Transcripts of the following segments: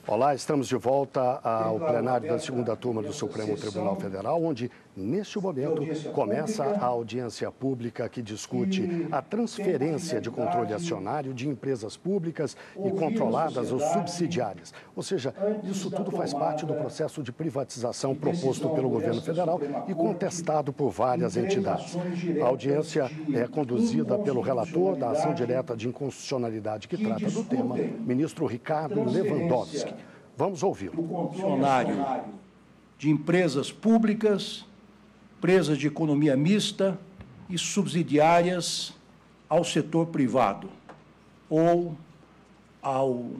Olá, estamos de volta ao plenário da segunda turma do Supremo Tribunal Federal, onde, neste momento, começa a audiência pública que discute a transferência de controle acionário de empresas públicas e controladas ou subsidiárias. Ou seja, isso tudo faz parte do processo de privatização proposto pelo governo federal e contestado por várias entidades. A audiência é conduzida pelo relator da ação direta de inconstitucionalidade que trata do tema, ministro Ricardo Lewandowski. Vamos ouvi-lo. Funcionário de empresas públicas, empresas de economia mista e subsidiárias ao setor privado ou ao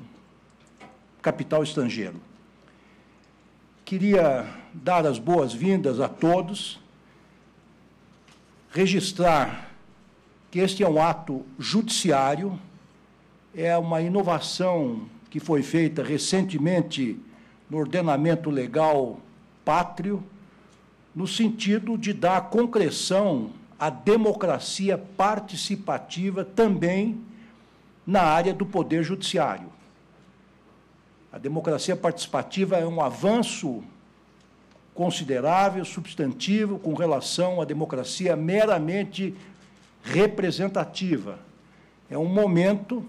capital estrangeiro. Queria dar as boas-vindas a todos, registrar que este é um ato judiciário, é uma inovação que foi feita recentemente no ordenamento legal pátrio, no sentido de dar concreção à democracia participativa também na área do Poder Judiciário. A democracia participativa é um avanço considerável, substantivo, com relação à democracia meramente representativa. É um momento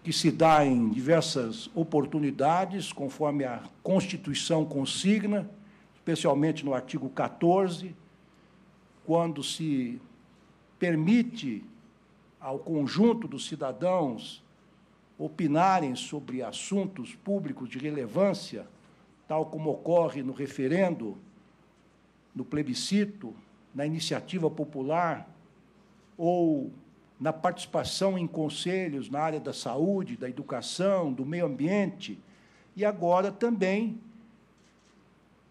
que se dá em diversas oportunidades, conforme a Constituição consigna, especialmente no artigo 14, quando se permite ao conjunto dos cidadãos opinarem sobre assuntos públicos de relevância, tal como ocorre no referendo, no plebiscito, na iniciativa popular ou na participação em conselhos na área da saúde, da educação, do meio ambiente, e agora também,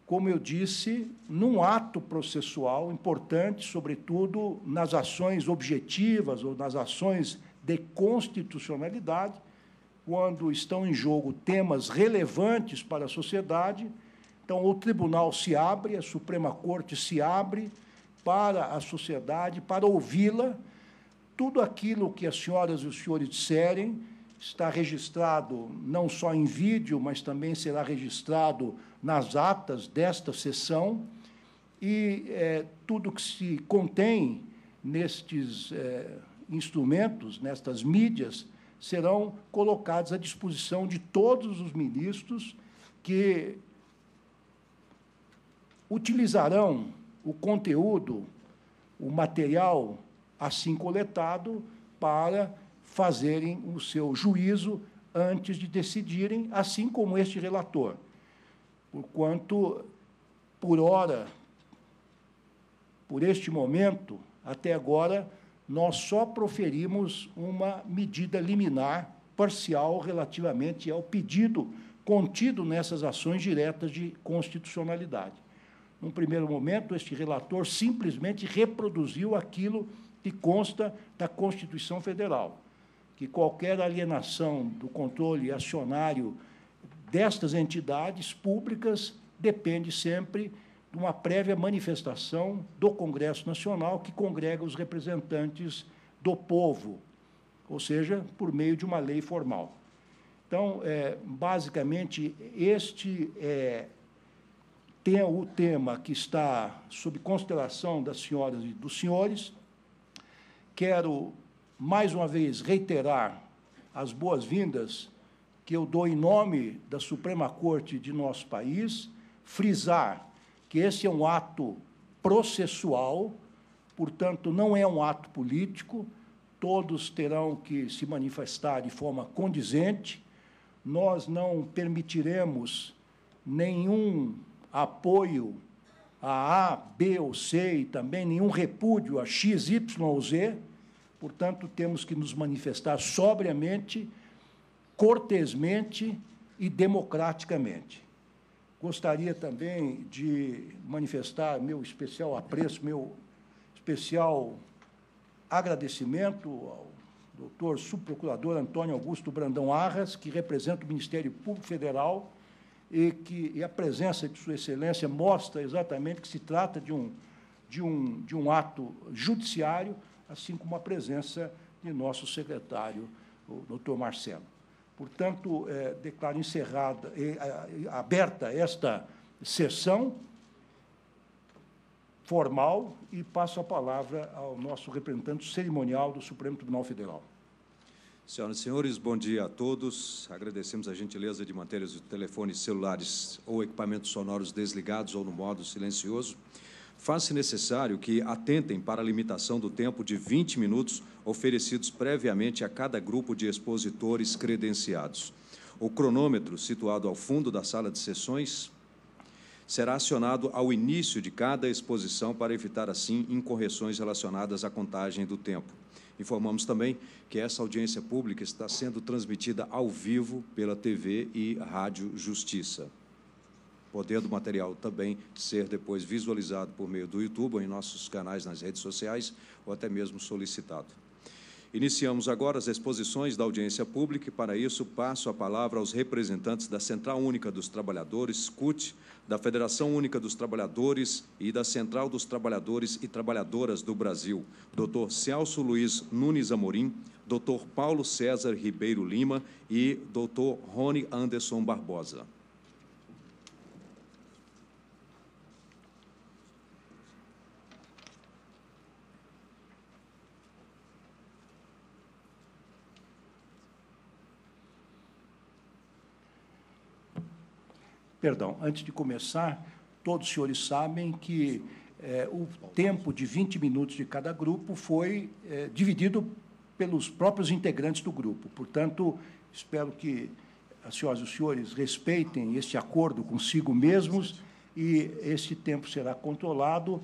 como eu disse, num ato processual importante, sobretudo nas ações objetivas ou nas ações de constitucionalidade, quando estão em jogo temas relevantes para a sociedade. Então, o tribunal se abre, a Suprema Corte se abre para a sociedade, para ouvi-la. Tudo aquilo que as senhoras e os senhores disserem está registrado não só em vídeo, mas também será registrado nas atas desta sessão, e tudo que se contém nestes instrumentos, nestas mídias, serão colocados à disposição de todos os ministros que utilizarão o conteúdo, o material assim coletado, para fazerem o seu juízo antes de decidirem, assim como este relator. Porquanto, por hora, por este momento, até agora, nós só proferimos uma medida liminar parcial relativamente ao pedido contido nessas ações diretas de constitucionalidade. Num primeiro momento, este relator simplesmente reproduziu aquilo que consta da Constituição Federal, que qualquer alienação do controle acionário destas entidades públicas depende sempre de uma prévia manifestação do Congresso Nacional, que congrega os representantes do povo, ou seja, por meio de uma lei formal. Então, basicamente, este tem o tema que está sob consideração das senhoras e dos senhores. Quero, mais uma vez, reiterar as boas-vindas que eu dou em nome da Suprema Corte de nosso país, frisar que esse é um ato processual, portanto, não é um ato político, todos terão que se manifestar de forma condizente, nós não permitiremos nenhum apoio a A, B ou C, e também nenhum repúdio a X, Y ou Z. Portanto, temos que nos manifestar sobriamente, cortesmente e democraticamente. Gostaria também de manifestar meu especial apreço, meu especial agradecimento ao doutor subprocurador Antônio Augusto Brandão Arras, que representa o Ministério Público Federal, e a presença de Sua Excelência mostra exatamente que se trata de um ato judiciário, assim como a presença de nosso secretário, o doutor Marcelo. Portanto, declaro encerrada, aberta esta sessão formal e passo a palavra ao nosso representante cerimonial do Supremo Tribunal Federal. Senhoras e senhores, bom dia a todos. Agradecemos a gentileza de manter os telefones celulares ou equipamentos sonoros desligados ou no modo silencioso. Faz-se necessário que atentem para a limitação do tempo de 20 minutos oferecidos previamente a cada grupo de expositores credenciados. O cronômetro, situado ao fundo da sala de sessões, será acionado ao início de cada exposição para evitar, assim, incorreções relacionadas à contagem do tempo. Informamos também que essa audiência pública está sendo transmitida ao vivo pela TV e Rádio Justiça, podendo o material também ser depois visualizado por meio do YouTube ou em nossos canais nas redes sociais, ou até mesmo solicitado. Iniciamos agora as exposições da audiência pública e, para isso, passo a palavra aos representantes da Central Única dos Trabalhadores, CUT, da Federação Única dos Trabalhadores e da Central dos Trabalhadores e Trabalhadoras do Brasil, Dr. Celso Luiz Nunes Amorim, Dr. Paulo César Ribeiro Lima e Dr. Rony Anderson Barbosa. Perdão, antes de começar, todos os senhores sabem que o tempo de 20 minutos de cada grupo foi dividido pelos próprios integrantes do grupo. Portanto, espero que as senhoras e os senhores respeitem este acordo consigo mesmos e esse tempo será controlado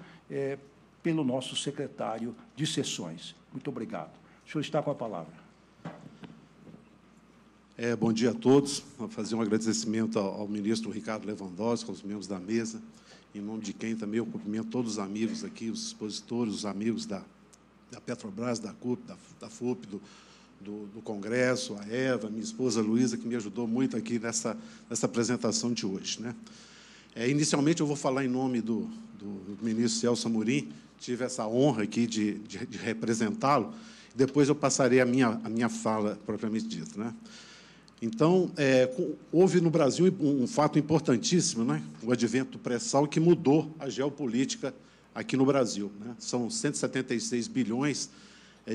pelo nosso secretário de sessões. Muito obrigado. O senhor está com a palavra. Bom dia a todos. Vou fazer um agradecimento ao ministro Ricardo Lewandowski, aos membros da mesa, em nome de quem também eu cumprimento todos os amigos aqui, os expositores, os amigos da Petrobras, da CUP, da FUP, do Congresso, a Eva, minha esposa Luísa, que me ajudou muito aqui nessa apresentação de hoje, né? Inicialmente, eu vou falar em nome do ministro Celso Amorim, tive essa honra aqui de representá-lo, depois eu passarei a minha fala propriamente dita, né? Então, houve no Brasil um fato importantíssimo, né? O advento do pré-sal, que mudou a geopolítica aqui no Brasil, né? São 176 bilhões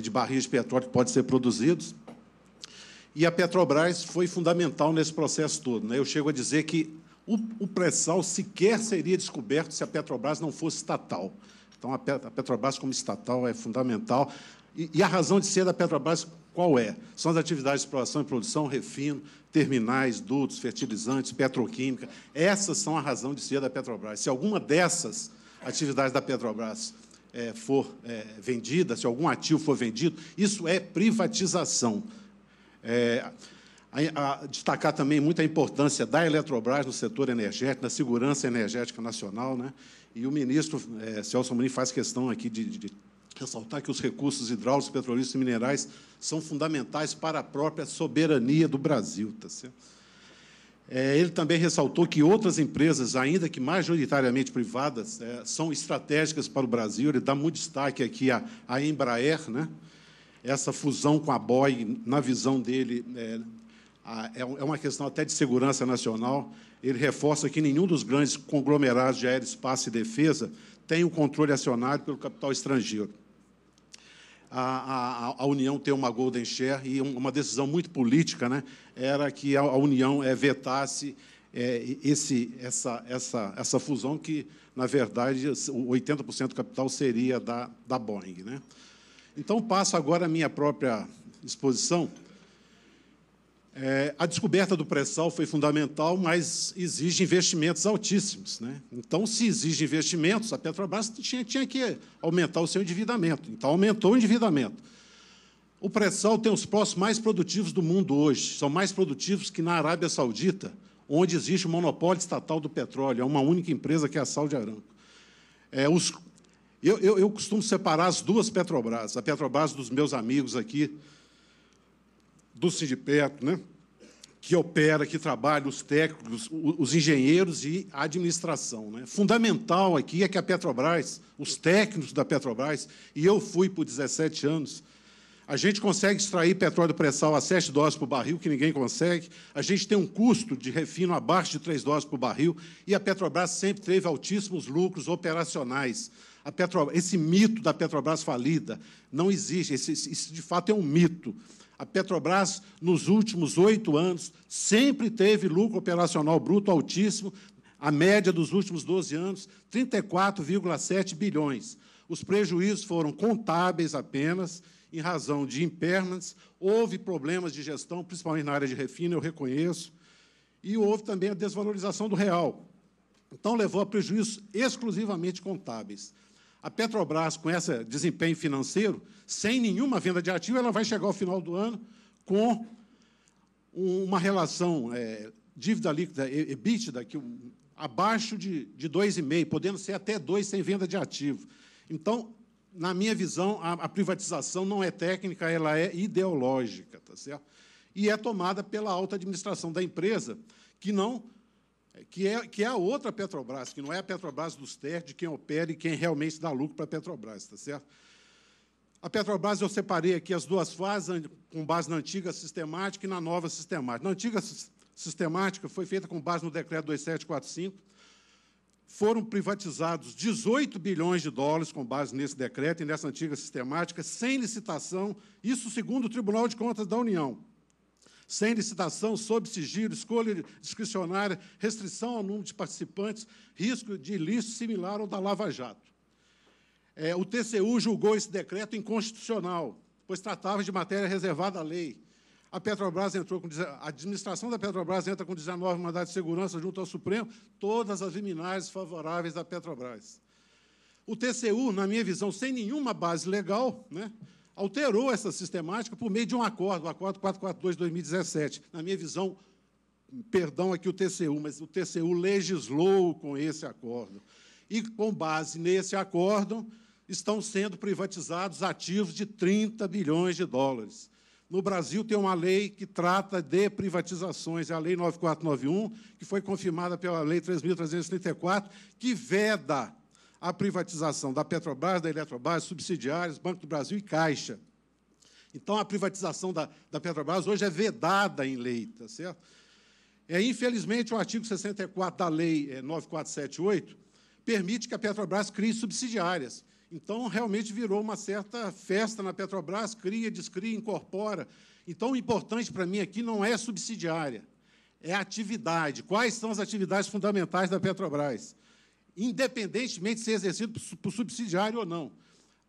de barris de petróleo que podem ser produzidos, e a Petrobras foi fundamental nesse processo todo, né? Eu chego a dizer que o pré-sal sequer seria descoberto se a Petrobras não fosse estatal. Então, a Petrobras, como estatal, é fundamental. E a razão de ser da Petrobras qual é? São as atividades de exploração e produção, refino, terminais, dutos, fertilizantes, petroquímica. Essas são a razão de ser da Petrobras. Se alguma dessas atividades da Petrobras for vendida, se algum ativo for vendido, isso é privatização. Destacar também muito a importância da Eletrobras no setor energético, na segurança energética nacional, né? E o ministro Celso Amorim faz questão aqui de ressaltar que os recursos hidráulicos, petrolíferos e minerais são fundamentais para a própria soberania do Brasil. Tá certo? Ele também ressaltou que outras empresas, ainda que majoritariamente privadas, são estratégicas para o Brasil. Ele dá muito destaque aqui à Embraer, né? Essa fusão com a Boeing, na visão dele, é uma questão até de segurança nacional. Ele reforça que nenhum dos grandes conglomerados de aeroespaço e defesa tem o controle acionário pelo capital estrangeiro. A União tem uma golden share e uma decisão muito política, né, era que a União vetasse essa fusão, que, na verdade, 80% do capital seria da Boeing, né? Então, passo agora a minha própria exposição. A descoberta do pré-sal foi fundamental, mas exige investimentos altíssimos, né? Então, se exige investimentos, a Petrobras tinha que aumentar o seu endividamento. Então, aumentou o endividamento. O pré-sal tem os poços mais produtivos do mundo hoje. São mais produtivos que na Arábia Saudita, onde existe o monopólio estatal do petróleo. É uma única empresa, que é a Saudi Aramco. Eu costumo separar as duas Petrobras. A Petrobras dos meus amigos aqui, do Sindiperto, né? que opera, que trabalha, os técnicos, os engenheiros e a administração, né? Fundamental aqui é que a Petrobras, os técnicos da Petrobras, e eu fui por 17 anos, a gente consegue extrair petróleo pré-sal a $7 por barril, que ninguém consegue. A gente tem um custo de refino abaixo de $3 por barril, e a Petrobras sempre teve altíssimos lucros operacionais. Esse mito da Petrobras falida não existe, isso de fato é um mito. A Petrobras, nos últimos 8 anos, sempre teve lucro operacional bruto altíssimo, a média dos últimos 12 anos, 34,7 bilhões. Os prejuízos foram contábeis apenas, em razão de impairments, houve problemas de gestão, principalmente na área de refino, eu reconheço, e houve também a desvalorização do real. Então, levou a prejuízos exclusivamente contábeis. A Petrobras, com esse desempenho financeiro, sem nenhuma venda de ativo, ela vai chegar ao final do ano com uma relação dívida líquida EBITDA abaixo de 2,5, podendo ser até 2 sem venda de ativo. Então, na minha visão, a privatização não é técnica, ela é ideológica, tá certo? E é tomada pela alta administração da empresa, que é a outra Petrobras, que não é a Petrobras dos técnicos, de quem opera e quem realmente dá lucro para a Petrobras, tá certo? A Petrobras, eu separei aqui as duas fases, com base na antiga sistemática e na nova sistemática. Na antiga sistemática foi feita com base no decreto 2745, foram privatizados 18 bilhões de dólares com base nesse decreto e nessa antiga sistemática, sem licitação, isso segundo o Tribunal de Contas da União. Sem licitação, sob sigilo, escolha discricionária, restrição ao número de participantes, risco de ilícito similar ao da Lava Jato. O TCU julgou esse decreto inconstitucional, pois tratava de matéria reservada à lei. A Petrobras a administração da Petrobras entra com 19 mandados de segurança junto ao Supremo, todas as liminares favoráveis à Petrobras. O TCU, na minha visão, sem nenhuma base legal, né, alterou essa sistemática por meio de um acordo, o Acordo 442 de 2017. Na minha visão, perdão aqui o TCU, mas o TCU legislou com esse acordo. E, com base nesse acordo, estão sendo privatizados ativos de 30 bilhões de dólares. No Brasil, tem uma lei que trata de privatizações, é a Lei 9491, que foi confirmada pela Lei 3.334, que veda a privatização da Petrobras, da Eletrobras, subsidiárias, Banco do Brasil e Caixa. Então, a privatização da Petrobras hoje é vedada em lei, tá certo? Infelizmente, o artigo 64 da Lei 9478 permite que a Petrobras crie subsidiárias. Então, realmente virou uma certa festa na Petrobras, cria, descria, incorpora. Então, o importante para mim aqui não é subsidiária, é a atividade. Quais são as atividades fundamentais da Petrobras? Independentemente de ser exercido por subsidiário ou não.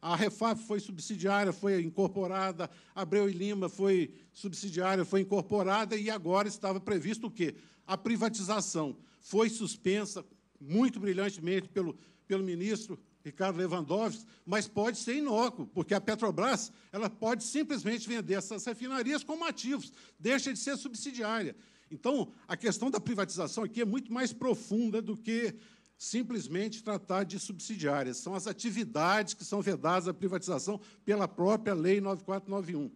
A Refap foi subsidiária, foi incorporada, Abreu e Lima foi subsidiária, foi incorporada, e agora estava previsto o quê? A privatização. Foi suspensa, muito brilhantemente, pelo ministro Ricardo Lewandowski, mas pode ser inócuo, porque a Petrobras ela pode simplesmente vender essas refinarias como ativos, deixa de ser subsidiária. Então, a questão da privatização aqui é muito mais profunda do que simplesmente tratar de subsidiárias. São as atividades que são vedadas à privatização pela própria Lei 9491.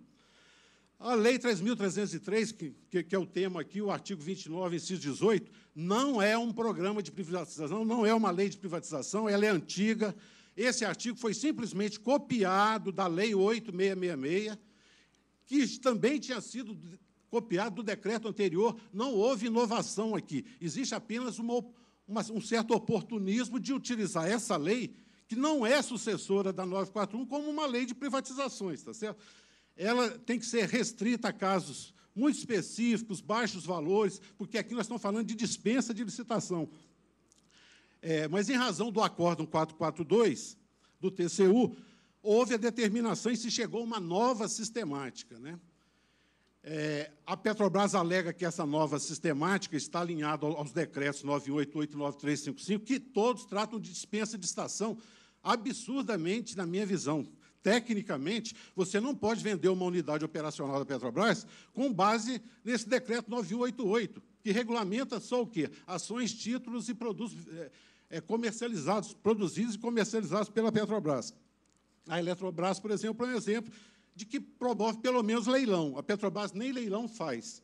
A Lei 3.303, que é o tema aqui, o artigo 29, inciso 18, não é um programa de privatização, não é uma lei de privatização, ela é antiga. Esse artigo foi simplesmente copiado da Lei 8.666, que também tinha sido copiado do decreto anterior. Não houve inovação aqui. Existe apenas um certo oportunismo de utilizar essa lei, que não é sucessora da 941, como uma lei de privatizações, tá certo? Ela tem que ser restrita a casos muito específicos, baixos valores, porque aqui nós estamos falando de dispensa de licitação. Mas, em razão do Acórdão 442, do TCU, houve a determinação e se chegou a uma nova sistemática, né? A Petrobras alega que essa nova sistemática está alinhada aos decretos 988 e 9355, que todos tratam de dispensa de estação, absurdamente, na minha visão. Tecnicamente, você não pode vender uma unidade operacional da Petrobras com base nesse decreto 9188, que regulamenta só o quê? Ações, títulos e produtos comercializados, produzidos e comercializados pela Petrobras. A Eletrobras, por exemplo, é um exemplo de que promove, pelo menos, leilão. A Petrobras nem leilão faz.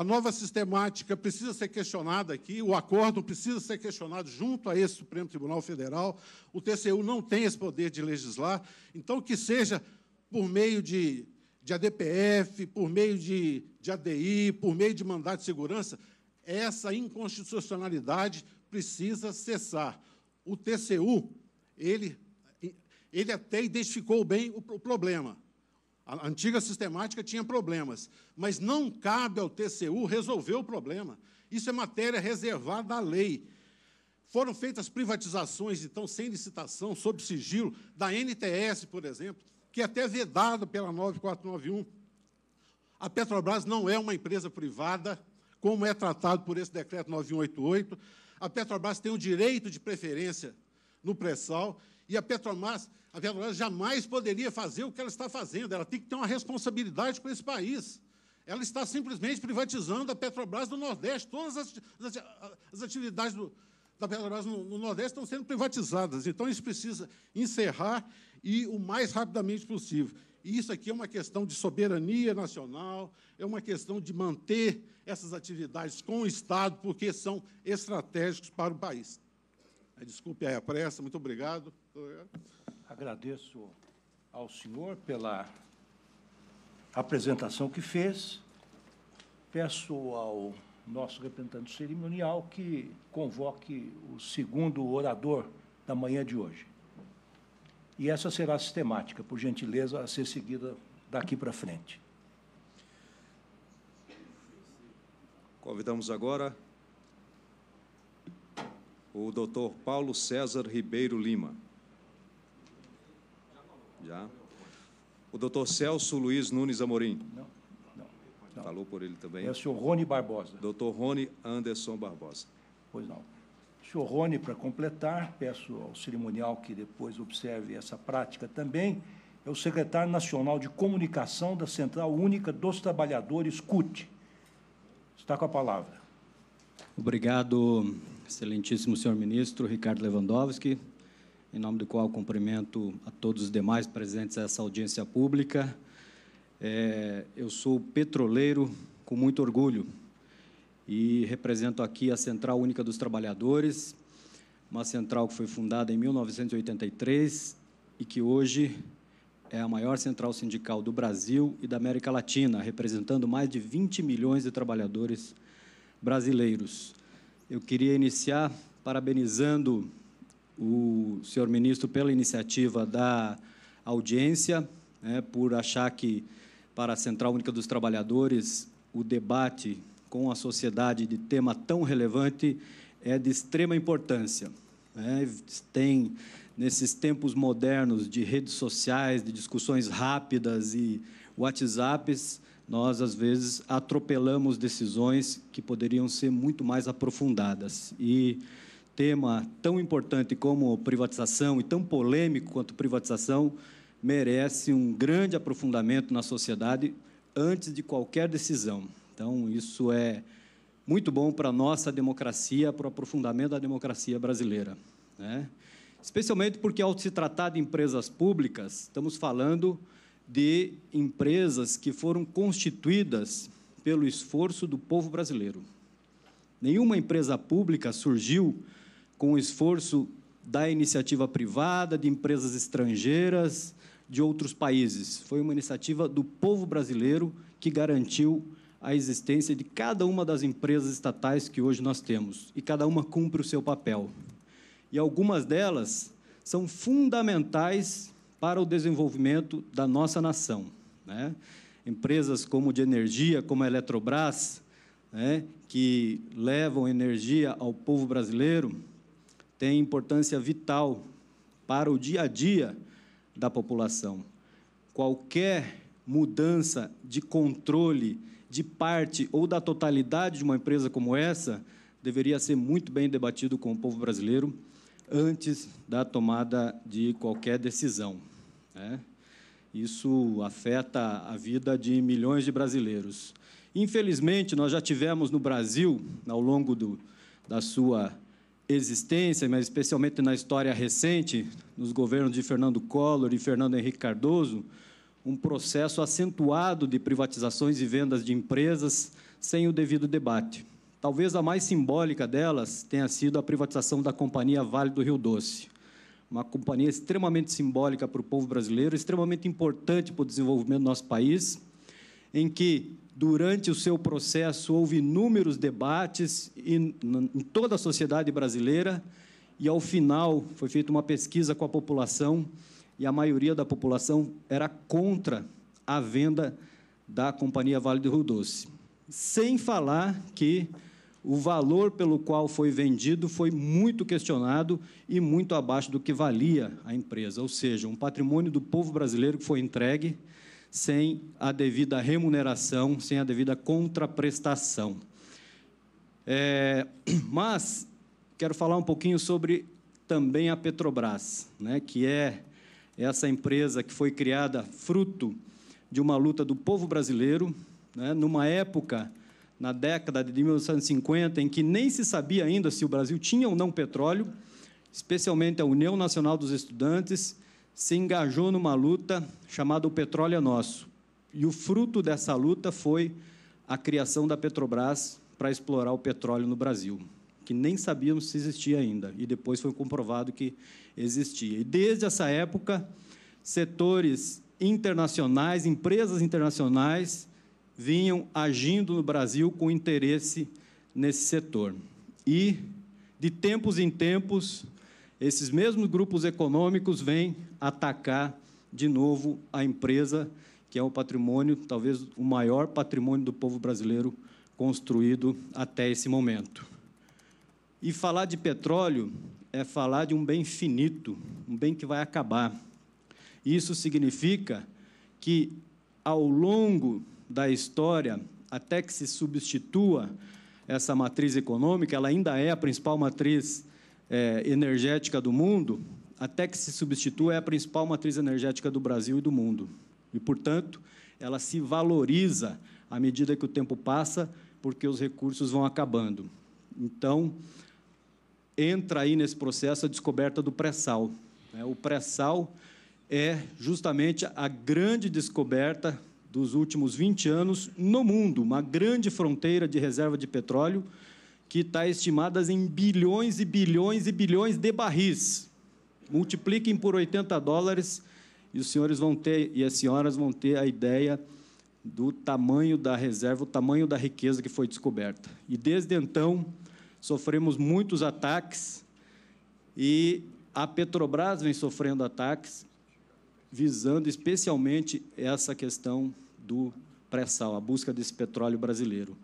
A nova sistemática precisa ser questionada aqui, o acordo precisa ser questionado junto a esse Supremo Tribunal Federal. O TCU não tem esse poder de legislar, então que seja por meio de ADPF, por meio de ADI, por meio de mandato de segurança, essa inconstitucionalidade precisa cessar. O TCU, ele até identificou bem o problema. A antiga sistemática tinha problemas, mas não cabe ao TCU resolver o problema. Isso é matéria reservada à lei. Foram feitas privatizações, então, sem licitação, sob sigilo, da NTS, por exemplo, que é até vedado pela 9491. A Petrobras não é uma empresa privada, como é tratado por esse decreto 9188. A Petrobras tem o direito de preferência no pré-sal, e a Petrobras jamais poderia fazer o que ela está fazendo. Ela tem que ter uma responsabilidade com esse país. Ela está simplesmente privatizando a Petrobras do Nordeste. Todas as atividades da Petrobras no Nordeste estão sendo privatizadas. Então, isso precisa encerrar e o mais rapidamente possível. E isso aqui é uma questão de soberania nacional, é uma questão de manter essas atividades com o Estado, porque são estratégicos para o país. Desculpe a pressa, muito obrigado. Agradeço ao senhor pela apresentação que fez. Peço ao nosso representante cerimonial que convoque o segundo orador da manhã de hoje. E essa será a sistemática, por gentileza, a ser seguida daqui para frente. Convidamos agora o doutor Paulo César Ribeiro Lima. Já. O doutor Celso Luiz Nunes Amorim. Não. Falou por ele também. É o senhor Rony Barbosa. Doutor Rony Anderson Barbosa. Pois não. O senhor Rony, para completar, peço ao cerimonial que depois observe essa prática também, é o secretário nacional de comunicação da Central Única dos Trabalhadores, CUT. Está com a palavra. Obrigado, excelentíssimo senhor ministro Ricardo Lewandowski, em nome do qual cumprimento a todos os demais presentes a essa audiência pública. Eu sou petroleiro com muito orgulho e represento aqui a Central Única dos Trabalhadores, uma central que foi fundada em 1983 e que hoje é a maior central sindical do Brasil e da América Latina, representando mais de 20 milhões de trabalhadores brasileiros. Eu queria iniciar parabenizando o senhor ministro pela iniciativa da audiência, por achar que, para a Central Única dos Trabalhadores, o debate com a sociedade de tema tão relevante é de extrema importância. Tem, nesses tempos modernos de redes sociais, de discussões rápidas e WhatsApps, nós, às vezes, atropelamos decisões que poderiam ser muito mais aprofundadas. E tema tão importante como privatização e tão polêmico quanto privatização merece um grande aprofundamento na sociedade antes de qualquer decisão. Então, isso é muito bom para a nossa democracia, para o aprofundamento da democracia brasileira, Especialmente porque, ao se tratar de empresas públicas, estamos falando de empresas que foram constituídas pelo esforço do povo brasileiro. Nenhuma empresa pública surgiu com o esforço da iniciativa privada, de empresas estrangeiras, de outros países. Foi uma iniciativa do povo brasileiro que garantiu a existência de cada uma das empresas estatais que hoje nós temos, e cada uma cumpre o seu papel. E algumas delas são fundamentais para o desenvolvimento da nossa nação. Empresas como de energia, como a Eletrobras, que levam energia ao povo brasileiro, têm importância vital para o dia a dia da população. Qualquer mudança de controle de parte ou da totalidade de uma empresa como essa deveria ser muito bem debatido com o povo brasileiro antes da tomada de qualquer decisão. Isso afeta a vida de milhões de brasileiros. Infelizmente, nós já tivemos no Brasil, ao longo da sua existência, mas especialmente na história recente, nos governos de Fernando Collor e Fernando Henrique Cardoso, um processo acentuado de privatizações e vendas de empresas sem o devido debate. Talvez a mais simbólica delas tenha sido a privatização da Companhia Vale do Rio Doce, uma companhia extremamente simbólica para o povo brasileiro, extremamente importante para o desenvolvimento do nosso país, em que, durante o seu processo, houve inúmeros debates em toda a sociedade brasileira, e, ao final, foi feita uma pesquisa com a população, e a maioria da população era contra a venda da Companhia Vale do Rio Doce. Sem falar que o valor pelo qual foi vendido foi muito questionado e muito abaixo do que valia a empresa, ou seja, um patrimônio do povo brasileiro que foi entregue sem a devida remuneração, sem a devida contraprestação. Mas quero falar um pouquinho sobre também a Petrobras, né, que é essa empresa que foi criada fruto de uma luta do povo brasileiro, né, numa época, na década de 1950, em que nem se sabia ainda se o Brasil tinha ou não petróleo, especialmente a União Nacional dos Estudantes se engajou numa luta chamada O Petróleo é Nosso. E o fruto dessa luta foi a criação da Petrobras para explorar o petróleo no Brasil, que nem sabíamos se existia ainda, e depois foi comprovado que existia. E, desde essa época, setores internacionais, empresas internacionais, vinham agindo no Brasil com interesse nesse setor. E, de tempos em tempos, esses mesmos grupos econômicos vêm atacar de novo a empresa, que é o patrimônio, talvez o maior patrimônio do povo brasileiro construído até esse momento. E falar de petróleo é falar de um bem finito, um bem que vai acabar. Isso significa que, ao longo da história, até que se substitua essa matriz econômica, ela ainda é a principal matriz energética do mundo, até que se substitua, é a principal matriz energética do Brasil e do mundo. E, portanto, ela se valoriza à medida que o tempo passa, porque os recursos vão acabando. Então, entra aí nesse processo a descoberta do pré-sal. O pré-sal é justamente a grande descoberta dos últimos 20 anos no mundo, uma grande fronteira de reserva de petróleo que está estimada em bilhões e bilhões e bilhões de barris. Multipliquem por $80 e os senhores vão ter, e as senhoras vão ter a ideia do tamanho da reserva, o tamanho da riqueza que foi descoberta. E, desde então, sofremos muitos ataques, e a Petrobras vem sofrendo ataques, visando especialmente essa questão do pré-sal, a busca desse petróleo brasileiro.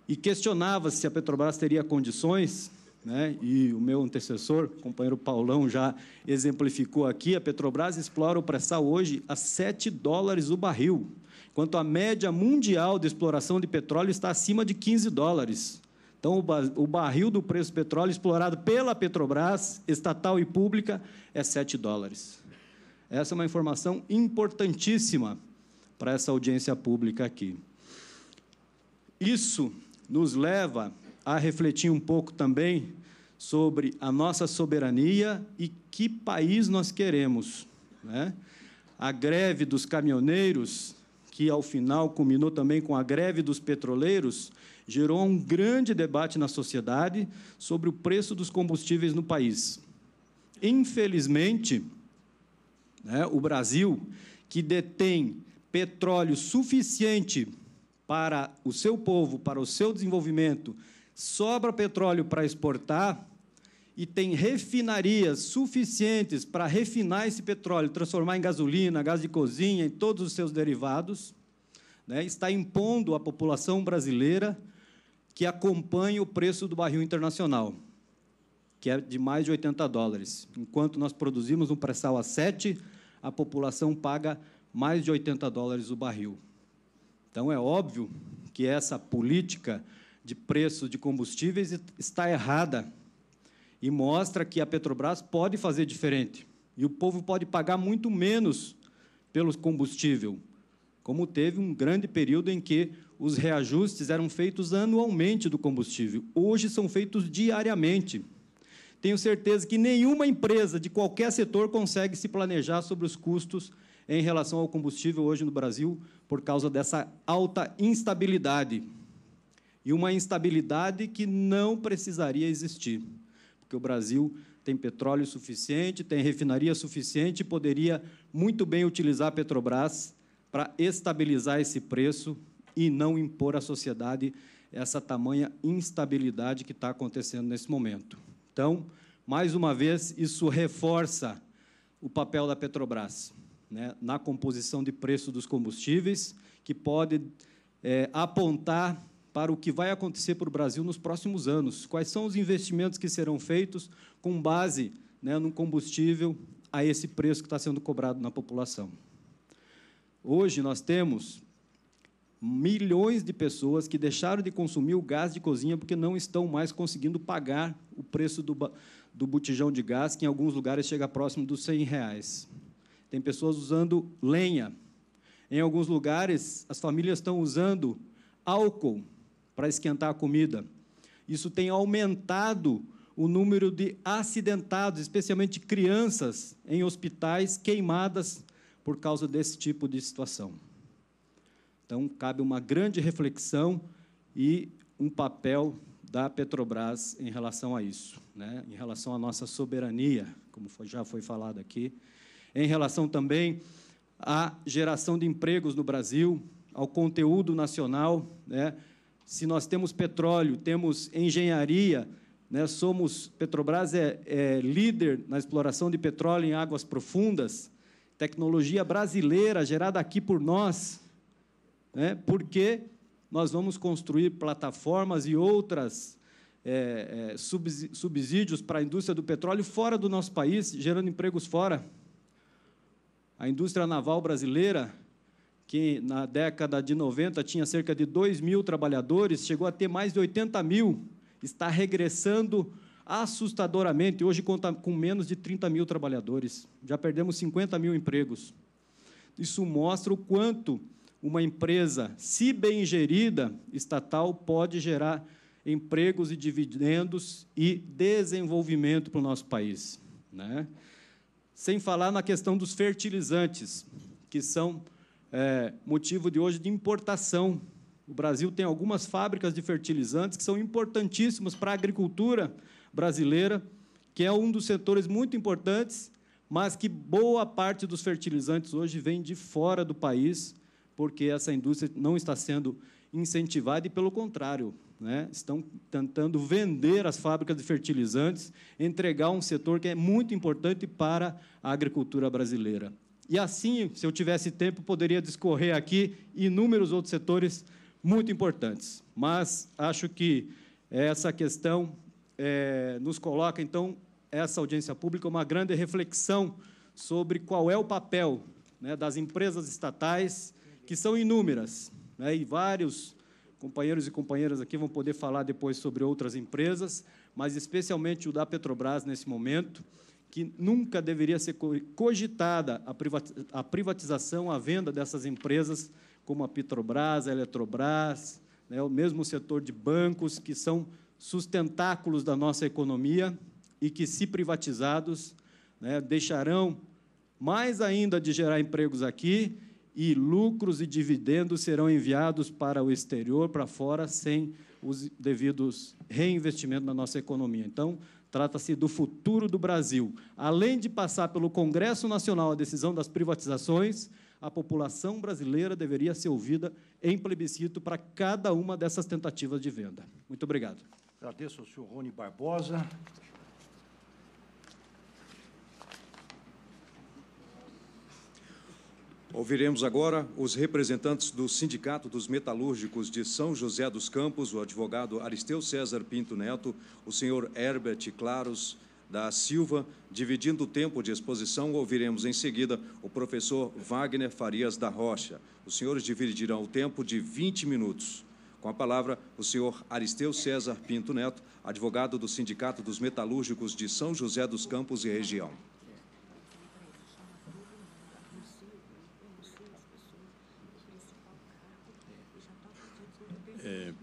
E questionava-se se a Petrobras teria condições, né? E o meu antecessor, o companheiro Paulão, já exemplificou aqui, a Petrobras explora o pré-sal hoje a $7 o barril, enquanto a média mundial de exploração de petróleo está acima de $15. Então, o barril do preço do petróleo explorado pela Petrobras, estatal e pública, é $7. Essa é uma informação importantíssima para essa audiência pública aqui. Isso nos leva a refletir um pouco também sobre a nossa soberania e que país nós queremos, né? A greve dos caminhoneiros, que, ao final, culminou também com a greve dos petroleiros, gerou um grande debate na sociedade sobre o preço dos combustíveis no país. Infelizmente, o Brasil, que detém petróleo suficiente para o seu povo, para o seu desenvolvimento, sobra petróleo para exportar e tem refinarias suficientes para refinar esse petróleo, transformar em gasolina, gás de cozinha, em todos os seus derivados, né, está impondo à população brasileira que acompanhe o preço do barril internacional, que é de mais de $80. Enquanto nós produzimos um pré-sal a 7, a população paga mais de $80 o barril. Então, é óbvio que essa política de preço de combustíveis está errada e mostra que a Petrobras pode fazer diferente. E o povo pode pagar muito menos pelo combustível, como teve um grande período em que os reajustes eram feitos anualmente do combustível. Hoje são feitos diariamente. tenho certeza que nenhuma empresa de qualquer setor consegue se planejar sobre os custos em relação ao combustível hoje no Brasil, por causa dessa alta instabilidade. E uma instabilidade que não precisaria existir, porque o Brasil tem petróleo suficiente, tem refinaria suficiente, e poderia muito bem utilizar a Petrobras para estabilizar esse preço e não impor à sociedade essa tamanha instabilidade que está acontecendo nesse momento. Então, mais uma vez, isso reforça o papel da Petrobras, né, na composição de preço dos combustíveis, que pode apontar para o que vai acontecer para o Brasil nos próximos anos. Quais são os investimentos que serão feitos com base, né, no combustível a esse preço que está sendo cobrado na população. Hoje, nós temos milhões de pessoas que deixaram de consumir o gás de cozinha porque não estão mais conseguindo pagar o preço do botijão de gás, que em alguns lugares chega próximo dos R$100. Tem pessoas usando lenha. Em alguns lugares, as famílias estão usando álcool para esquentar a comida. Isso tem aumentado o número de acidentados, especialmente crianças, em hospitais queimadas por causa desse tipo de situação. Então, cabe uma grande reflexão e um papel da Petrobras em relação a isso, né? Em relação à nossa soberania, como já foi falado aqui, em relação também à geração de empregos no Brasil, ao conteúdo nacional, né? Se nós temos petróleo, temos engenharia, né? Petrobras é líder na exploração de petróleo em águas profundas, tecnologia brasileira gerada aqui por nós, né? Porque nós vamos construir plataformas e outras subsídios para a indústria do petróleo fora do nosso país, gerando empregos fora. A indústria naval brasileira, que na década de 90 tinha cerca de 2.000 trabalhadores, chegou a ter mais de 80.000, está regressando assustadoramente, hoje conta com menos de 30.000 trabalhadores, já perdemos 50.000 empregos. Isso mostra o quanto uma empresa, se bem gerida, estatal, pode gerar empregos e dividendos e desenvolvimento para o nosso país, né? Sem falar na questão dos fertilizantes, que são motivo de hoje de importação. O Brasil tem algumas fábricas de fertilizantes que são importantíssimas para a agricultura brasileira, que é um dos setores muito importantes, mas que boa parte dos fertilizantes hoje vem de fora do país, porque essa indústria não está sendo incentivada e, pelo contrário, né, estão tentando vender as fábricas de fertilizantes, entregar um setor que é muito importante para a agricultura brasileira. E assim, se eu tivesse tempo, poderia discorrer aqui inúmeros outros setores muito importantes. Mas acho que essa questão nos coloca, então, essa audiência pública, uma grande reflexão sobre qual é o papel, né, das empresas estatais, que são inúmeras, né, e vários companheiros e companheiras aqui vão poder falar depois sobre outras empresas, mas especialmente o da Petrobras nesse momento, que nunca deveria ser cogitada a privatização, a venda dessas empresas, como a Petrobras, a Eletrobras, né, o mesmo setor de bancos, que são sustentáculos da nossa economia e que, se privatizados, né, deixarão mais ainda de gerar empregos aqui, e lucros e dividendos serão enviados para o exterior, para fora, sem os devidos reinvestimentos na nossa economia. Então, trata-se do futuro do Brasil. Além de passar pelo Congresso Nacional a decisão das privatizações, a população brasileira deveria ser ouvida em plebiscito para cada uma dessas tentativas de venda. Muito obrigado. Agradeço ao senhor Rony Barbosa. Ouviremos agora os representantes do Sindicato dos Metalúrgicos de São José dos Campos, o advogado Aristeu César Pinto Neto, o senhor Herbert Claros da Silva. Dividindo o tempo de exposição, ouviremos em seguida o professor Wagner Farias da Rocha. Os senhores dividirão o tempo de 20 minutos. Com a palavra, o senhor Aristeu César Pinto Neto, advogado do Sindicato dos Metalúrgicos de São José dos Campos e região.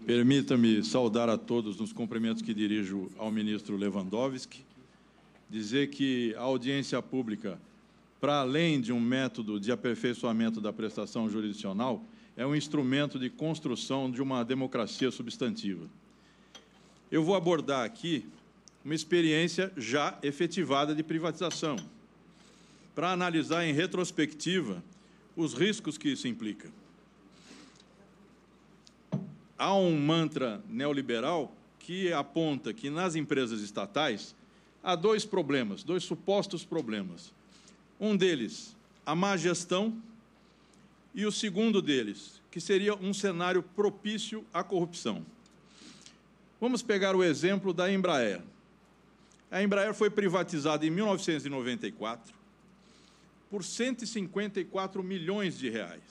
Permita-me saudar a todos nos cumprimentos que dirijo ao ministro Lewandowski dizer que a audiência pública, para além de um método de aperfeiçoamento da prestação jurisdicional, é um instrumento de construção de uma democracia substantiva. Eu vou abordar aqui uma experiência já efetivada de privatização, para analisar em retrospectiva os riscos que isso implica. Há um mantra neoliberal que aponta que nas empresas estatais há dois problemas, dois supostos problemas. Um deles, a má gestão, e o segundo deles, que seria um cenário propício à corrupção. Vamos pegar o exemplo da Embraer. A Embraer foi privatizada em 1994 por 154 milhões de reais.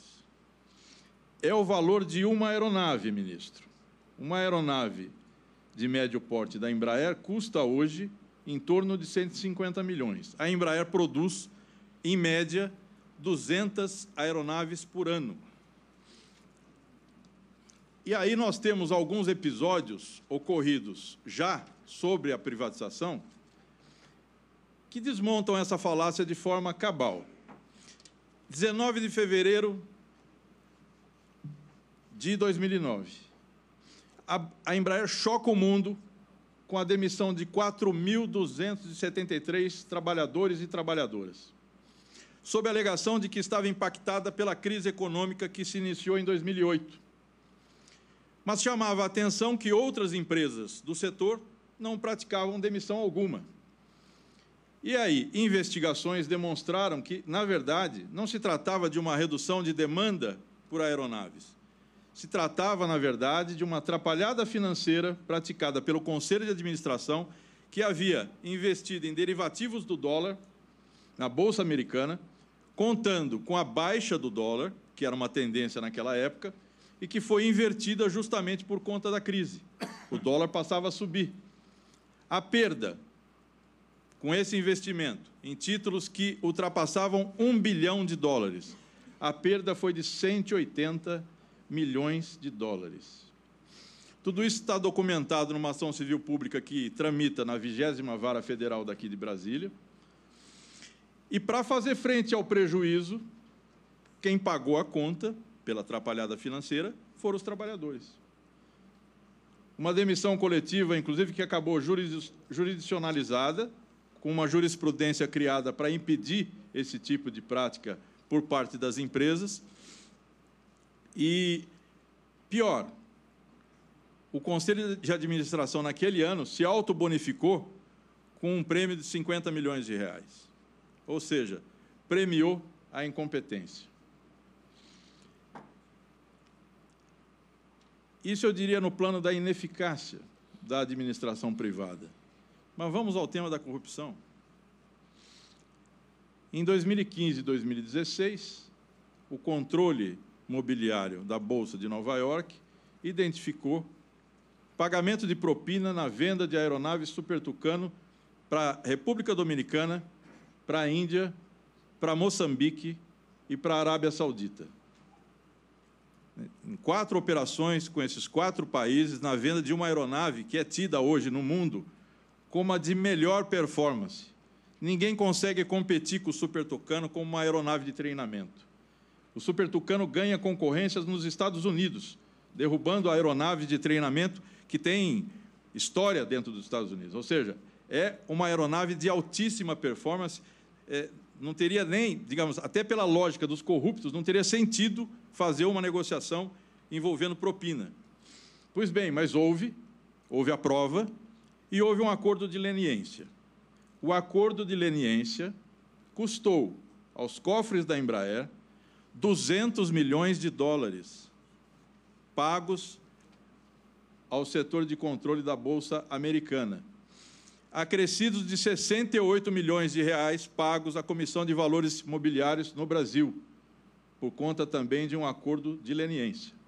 É o valor de uma aeronave, ministro. Uma aeronave de médio porte da Embraer custa hoje em torno de 150 milhões. A Embraer produz, em média, 200 aeronaves por ano. E aí nós temos alguns episódios ocorridos já sobre a privatização que desmontam essa falácia de forma cabal. 19 de fevereiro de 2009, a Embraer choca o mundo com a demissão de 4.273 trabalhadores e trabalhadoras, sob a alegação de que estava impactada pela crise econômica que se iniciou em 2008. Mas chamava a atenção que outras empresas do setor não praticavam demissão alguma. E aí, investigações demonstraram que, na verdade, não se tratava de uma redução de demanda por aeronaves. Se tratava, na verdade, de uma atrapalhada financeira praticada pelo Conselho de Administração, que havia investido em derivativos do dólar na Bolsa Americana, contando com a baixa do dólar, que era uma tendência naquela época, e que foi invertida justamente por conta da crise. O dólar passava a subir. A perda com esse investimento em títulos que ultrapassavam $1 bilhão, a perda foi de 180 milhões de dólares. Tudo isso está documentado numa ação civil pública que tramita na 20ª Vara Federal daqui de Brasília. E, para fazer frente ao prejuízo, quem pagou a conta pela atrapalhada financeira foram os trabalhadores. Uma demissão coletiva, inclusive, que acabou jurisdicionalizada, com uma jurisprudência criada para impedir esse tipo de prática por parte das empresas. E, pior, o Conselho de Administração, naquele ano, se autobonificou com um prêmio de 50 milhões de reais. Ou seja, premiou a incompetência. Isso eu diria no plano da ineficácia da administração privada. Mas vamos ao tema da corrupção. Em 2015 e 2016, o controle mobiliário da Bolsa de Nova York identificou pagamento de propina na venda de aeronaves Super Tucano para a República Dominicana, para a Índia, para Moçambique e para a Arábia Saudita. Em 4 operações com esses 4 países, na venda de uma aeronave que é tida hoje no mundo como a de melhor performance. Ninguém consegue competir com o Super Tucano como uma aeronave de treinamento. O Super Tucano ganha concorrências nos Estados Unidos, derrubando aeronaves de treinamento que têm história dentro dos Estados Unidos. Ou seja, é uma aeronave de altíssima performance. Não teria nem, digamos, até pela lógica dos corruptos, não teria sentido fazer uma negociação envolvendo propina. Pois bem, mas houve a prova e houve um acordo de leniência. O acordo de leniência custou aos cofres da Embraer $200 milhões pagos ao setor de controle da Bolsa Americana, acrescidos de 68 milhões de reais pagos à Comissão de Valores Imobiliários no Brasil, por conta também de um acordo de leniência.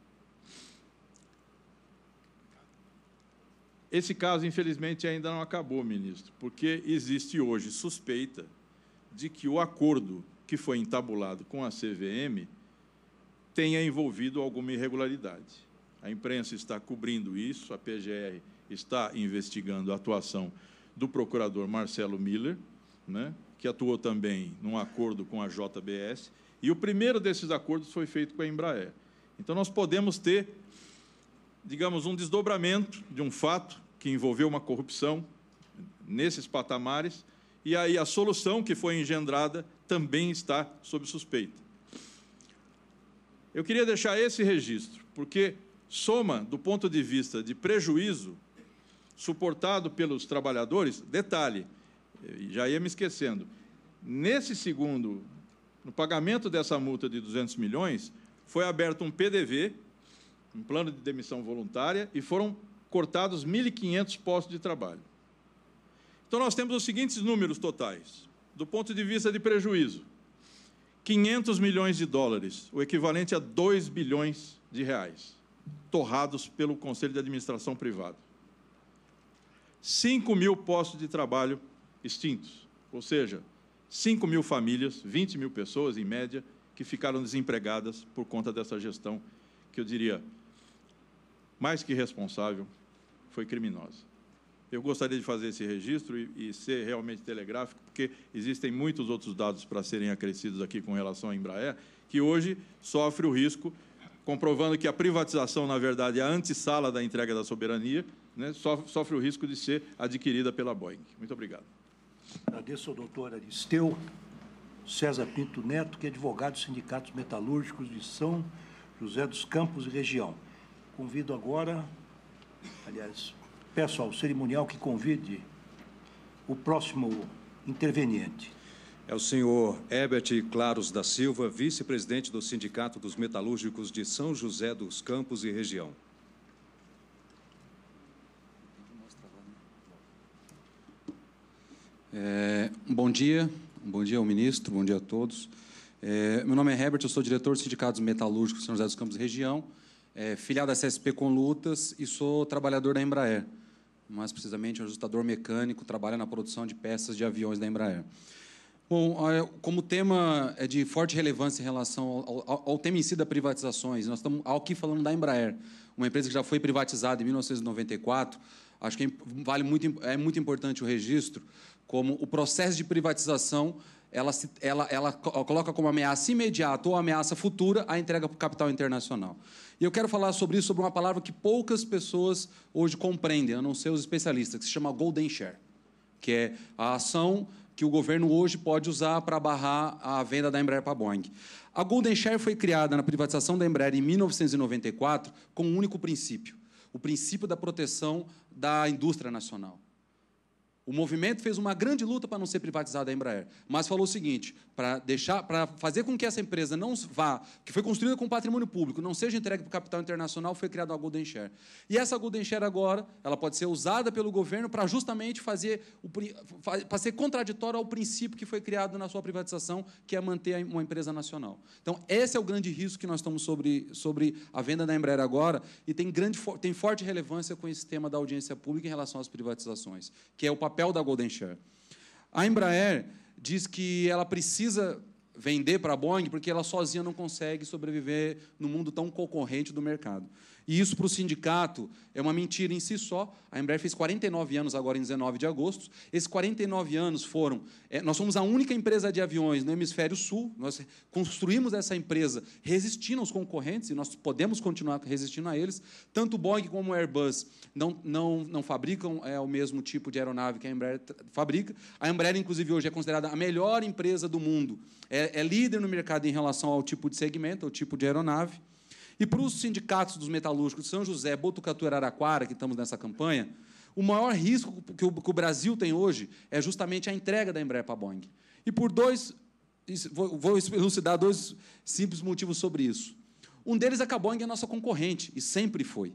Esse caso, infelizmente, ainda não acabou, ministro, porque existe hoje suspeita de que o acordo que foi entabulado com a CVM tenha envolvido alguma irregularidade. A imprensa está cobrindo isso, a PGR está investigando a atuação do procurador Marcelo Miller, né, que atuou também num acordo com a JBS, e o primeiro desses acordos foi feito com a Embraer. Então, nós podemos ter, digamos, um desdobramento de um fato que envolveu uma corrupção nesses patamares, e aí a solução que foi engendrada também está sob suspeita. Eu queria deixar esse registro, porque soma, do ponto de vista de prejuízo suportado pelos trabalhadores, detalhe, já ia me esquecendo, nesse segundo, no pagamento dessa multa de 200 milhões, foi aberto um PDV, um plano de demissão voluntária, e foram cortados 1.500 postos de trabalho. Então, nós temos os seguintes números totais, do ponto de vista de prejuízo: 500 milhões de dólares, o equivalente a 2 bilhões de reais, torrados pelo Conselho de Administração Privado. 5 mil postos de trabalho extintos, ou seja, 5 mil famílias, 20 mil pessoas, em média, que ficaram desempregadas por conta dessa gestão, que eu diria, mais que responsável, foi criminosa. Eu gostaria de fazer esse registro e ser realmente telegráfico, porque existem muitos outros dados para serem acrescidos aqui com relação à Embraer, que hoje sofre o risco, comprovando que a privatização, na verdade, é a antessala da entrega da soberania, né, sofre o risco de ser adquirida pela Boeing. Muito obrigado. Agradeço ao doutor Aristeu César Pinto Neto, que é advogado dos sindicatos metalúrgicos de São José dos Campos e região. Convido agora, aliás, peço ao cerimonial que convide o próximo interveniente. É o senhor Herbert Claros da Silva, vice-presidente do Sindicato dos Metalúrgicos de São José dos Campos e região. Bom dia ao ministro, bom dia a todos. Meu nome é Herbert, eu sou diretor do Sindicato dos Metalúrgicos de São José dos Campos e região, filiado da CSP Conlutas e sou trabalhador da Embraer, mais precisamente ajustador mecânico, trabalho na produção de peças de aviões da Embraer. Bom, como o tema é de forte relevância em relação ao tema em si da privatizações, nós estamos aqui falando da Embraer, uma empresa que já foi privatizada em 1994, acho que é muito importante o registro, como o processo de privatização, ela coloca como ameaça imediata ou ameaça futura a entrega para o capital internacional. E eu quero falar sobre isso, sobre uma palavra que poucas pessoas hoje compreendem, a não ser os especialistas, que se chama Golden Share, que é a ação que o governo hoje pode usar para barrar a venda da Embraer para a Boeing. A Golden Share foi criada na privatização da Embraer em 1994 com um único princípio, o princípio da proteção da indústria nacional. O movimento fez uma grande luta para não ser privatizada a Embraer, mas falou o seguinte, para fazer com que essa empresa não vá, que foi construída com patrimônio público, não seja entregue para o capital internacional, foi criada a Golden Share. E essa Golden Share agora, ela pode ser usada pelo governo para justamente para ser contraditória ao princípio que foi criado na sua privatização, que é manter uma empresa nacional. Então, esse é o grande risco que nós estamos sobre a venda da Embraer agora, e tem forte relevância com esse tema da audiência pública em relação às privatizações, que é o papel da Golden Share. A Embraer diz que ela precisa vender para a Boeing porque ela sozinha não consegue sobreviver no mundo tão concorrente do mercado. E isso, para o sindicato, é uma mentira em si só. A Embraer fez 49 anos agora, em 19 de agosto. Esses 49 anos foram... nós somos a única empresa de aviões no Hemisfério Sul. Nós construímos essa empresa resistindo aos concorrentes, e nós podemos continuar resistindo a eles. Tanto o Boeing como o Airbus não fabricam o mesmo tipo de aeronave que a Embraer fabrica. A Embraer, inclusive, hoje é considerada a melhor empresa do mundo. É líder no mercado em relação ao tipo de segmento, ao tipo de aeronave. E para os sindicatos dos metalúrgicos de São José, Botucatu e Araraquara, que estamos nessa campanha, o maior risco que o Brasil tem hoje é justamente a entrega da Embraer para a Boeing. E por vou elucidar dois simples motivos sobre isso. Um deles é que a Boeing é nossa concorrente, e sempre foi.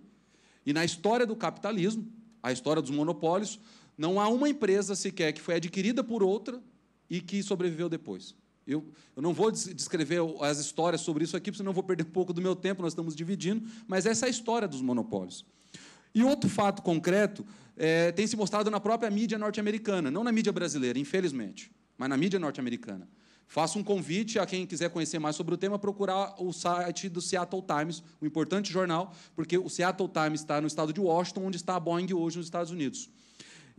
E na história do capitalismo, a história dos monopólios, não há uma empresa sequer que foi adquirida por outra e que sobreviveu depois. Eu não vou descrever as histórias sobre isso aqui, porque senão eu vou perder um pouco do meu tempo, nós estamos dividindo, mas essa é a história dos monopólios. E outro fato concreto tem se mostrado na própria mídia norte-americana, não na mídia brasileira, infelizmente, mas na mídia norte-americana. Faço um convite a quem quiser conhecer mais sobre o tema, procurar o site do Seattle Times, um importante jornal, porque o Seattle Times está no estado de Washington, onde está a Boeing hoje nos Estados Unidos.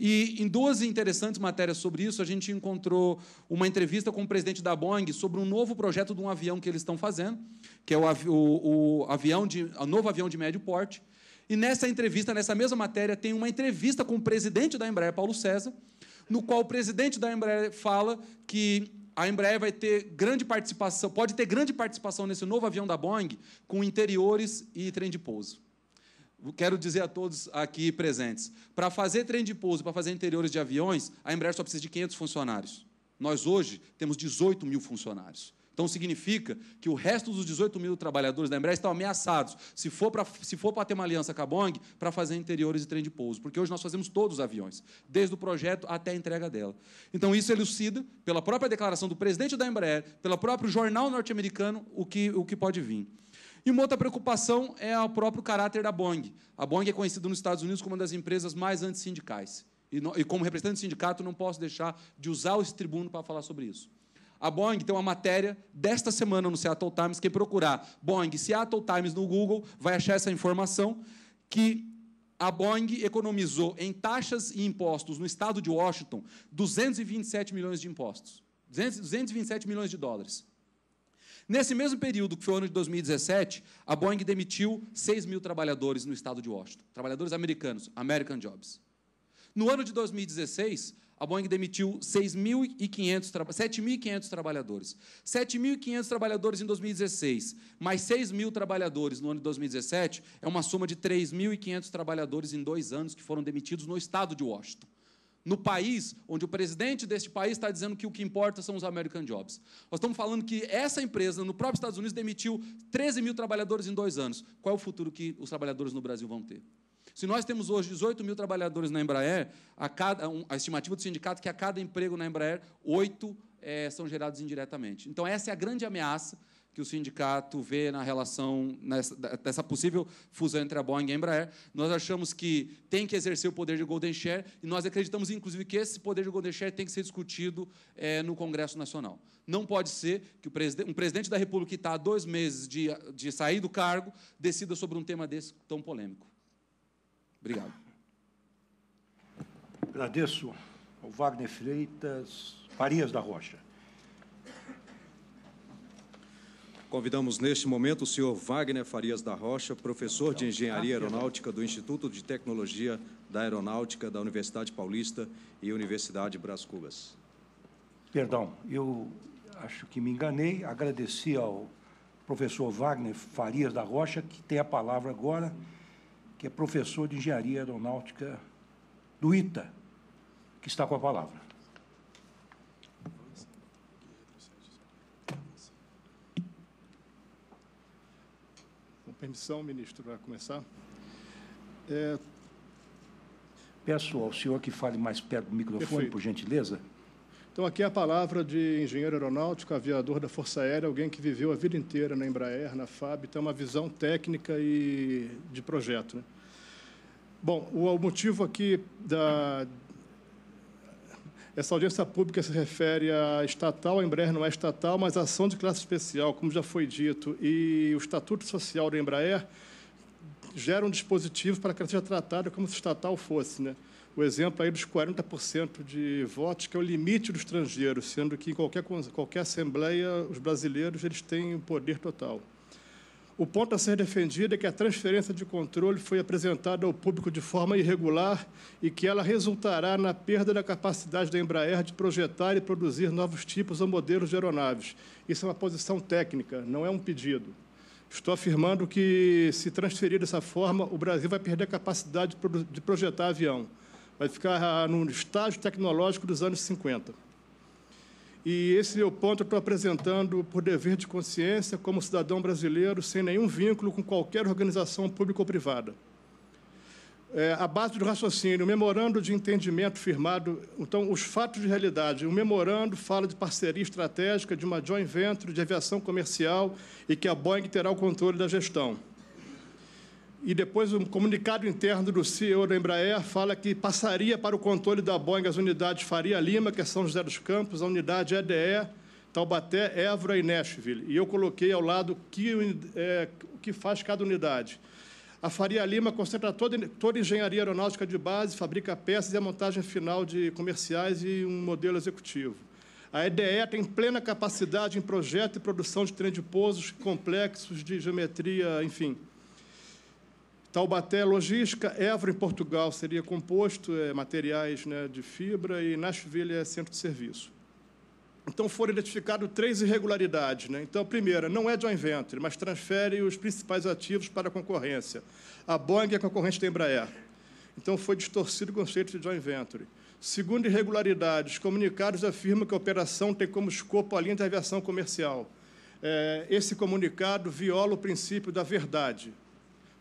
E em duas interessantes matérias sobre isso, a gente encontrou uma entrevista com o presidente da Boeing sobre um novo projeto de um avião que eles estão fazendo, que é o novo avião de médio porte. E nessa entrevista, nessa mesma matéria, tem uma entrevista com o presidente da Embraer, Paulo César, no qual o presidente da Embraer fala que a Embraer vai ter grande participação, pode ter grande participação nesse novo avião da Boeing com interiores e trem de pouso. Quero dizer a todos aqui presentes, para fazer trem de pouso, para fazer interiores de aviões, a Embraer só precisa de 500 funcionários. Nós, hoje, temos 18 mil funcionários. Então, significa que o resto dos 18 mil trabalhadores da Embraer estão ameaçados, se for para ter uma aliança com a Boeing, para fazer interiores e trem de pouso, porque hoje nós fazemos todos os aviões, desde o projeto até a entrega dela. Então, isso elucida, pela própria declaração do presidente da Embraer, pelo próprio jornal norte-americano, o que pode vir. E uma outra preocupação é o próprio caráter da Boeing. A Boeing é conhecida nos Estados Unidos como uma das empresas mais antissindicais. E como representante do sindicato, não posso deixar de usar esse tribuno para falar sobre isso. A Boeing tem uma matéria desta semana no Seattle Times, quem procurar Boeing Seattle Times no Google vai achar essa informação, que a Boeing economizou em taxas e impostos no estado de Washington 227 milhões de impostos, 227 milhões de dólares. Nesse mesmo período, que foi o ano de 2017, a Boeing demitiu 6 mil trabalhadores no estado de Washington, trabalhadores americanos, American Jobs. No ano de 2016, a Boeing demitiu 7.500 trabalhadores. 7.500 trabalhadores em 2016, mais 6 mil trabalhadores no ano de 2017, é uma soma de 3.500 trabalhadores em 2 anos que foram demitidos no estado de Washington. No país onde o presidente deste país está dizendo que o que importa são os American Jobs. Nós estamos falando que essa empresa, no próprio Estados Unidos, demitiu 13 mil trabalhadores em 2 anos. Qual é o futuro que os trabalhadores no Brasil vão ter? Se nós temos hoje 18 mil trabalhadores na Embraer, a estimativa do sindicato é que a cada emprego na Embraer, 8 são gerados indiretamente. Então, essa é a grande ameaça que o sindicato vê na relação dessa possível fusão entre a Boeing e a Embraer. Nós achamos que tem que exercer o poder de Golden Share e nós acreditamos, inclusive, que esse poder de Golden Share tem que ser discutido no Congresso Nacional. Não pode ser que um presidente da República que está há 2 meses de sair do cargo decida sobre um tema desse tão polêmico. Obrigado. Agradeço ao Wagner Farias da Rocha. Convidamos, neste momento, o senhor Wagner Farias da Rocha, professor de Engenharia Aeronáutica do Instituto de Tecnologia da Aeronáutica da Universidade Paulista e Universidade Brás Cubas. Perdão, eu acho que me enganei. Agradeci ao professor Wagner Farias da Rocha, que tem a palavra agora, que é professor de Engenharia Aeronáutica do ITA, que está com a palavra. Com permissão, ministro, para começar. Peço ao senhor que fale mais perto do microfone, Perfeito. por gentileza. Então, aqui é a palavra de engenheiro aeronáutico, aviador da Força Aérea, alguém que viveu a vida inteira na Embraer, na FAB, tem uma visão técnica e de projeto, né? Bom, o motivo aqui essa audiência pública se refere à estatal, a Embraer não é estatal, mas a ação de classe especial, como já foi dito, e o Estatuto Social da Embraer geram dispositivos para que ela seja tratada como se estatal fosse, né? O exemplo aí dos 40% de votos, que é o limite do estrangeiro, sendo que em qualquer assembleia, os brasileiros eles têm o poder total. O ponto a ser defendido é que a transferência de controle foi apresentada ao público de forma irregular e que ela resultará na perda da capacidade da Embraer de projetar e produzir novos tipos ou modelos de aeronaves. Isso é uma posição técnica, não é um pedido. Estou afirmando que, se transferir dessa forma, o Brasil vai perder a capacidade de projetar avião. Vai ficar no estágio tecnológico dos anos 50. E esse meu ponto eu estou apresentando por dever de consciência, como cidadão brasileiro, sem nenhum vínculo com qualquer organização pública ou privada. A base do raciocínio, o memorando de entendimento firmado, então, os fatos de realidade. O memorando fala de parceria estratégica, de uma joint venture de aviação comercial e que a Boeing terá o controle da gestão. E depois um comunicado interno do CEO da Embraer fala que passaria para o controle da Boeing as unidades Faria Lima, que é São José dos Campos, a unidade EDE, Taubaté, Évora e Nashville. E eu coloquei ao lado o que faz cada unidade. A Faria Lima concentra toda a engenharia aeronáutica de base, fabrica peças e a montagem final de comerciais e um modelo executivo. A EDE tem plena capacidade em projeto e produção de trem de pousos complexos de geometria, enfim. Taubaté, logística. Évora, em Portugal, seria composto, materiais, né, de fibra, e Nashville é centro de serviço. Então, foram identificadas 3 irregularidades, né? Então, a primeira, não é joint venture, mas transfere os principais ativos para a concorrência. A Boeing é concorrente da Embraer. Então, foi distorcido o conceito de joint venture. Segunda irregularidade, os comunicados afirmam que a operação tem como escopo a linha de aviação comercial. Esse comunicado viola o princípio da verdade,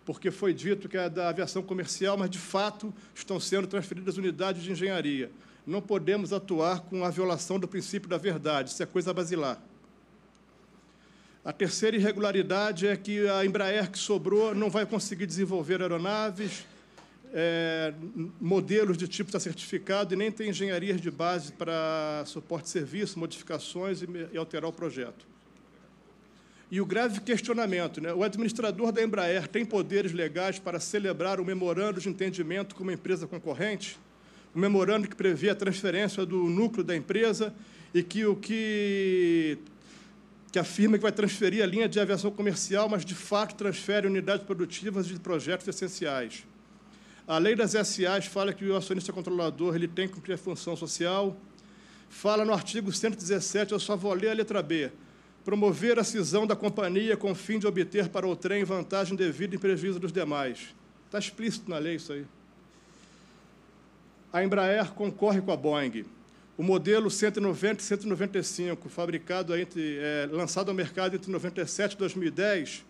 porque foi dito que é da aviação comercial, mas, de fato, estão sendo transferidas unidades de engenharia. Não podemos atuar com a violação do princípio da verdade, isso é coisa basilar. A terceira irregularidade é que a Embraer, que sobrou, não vai conseguir desenvolver aeronaves, modelos de tipo está certificado e nem tem engenharias de base para suporte de serviço, modificações e alterar o projeto. E o grave questionamento, né? O administrador da Embraer tem poderes legais para celebrar um memorando de entendimento com uma empresa concorrente? Um memorando que prevê a transferência do núcleo da empresa e que afirma que vai transferir a linha de aviação comercial, mas, de fato, transfere unidades produtivas de projetos essenciais. A lei das SAs fala que o acionista controlador ele tem que cumprir a função social. Fala no artigo 117, eu só vou ler a letra B, promover a cisão da companhia com o fim de obter para o trem vantagem devida em prejuízo dos demais. Está explícito na lei isso aí. A Embraer concorre com a Boeing. O modelo 190 e 195, lançado ao mercado entre 97 e 2010,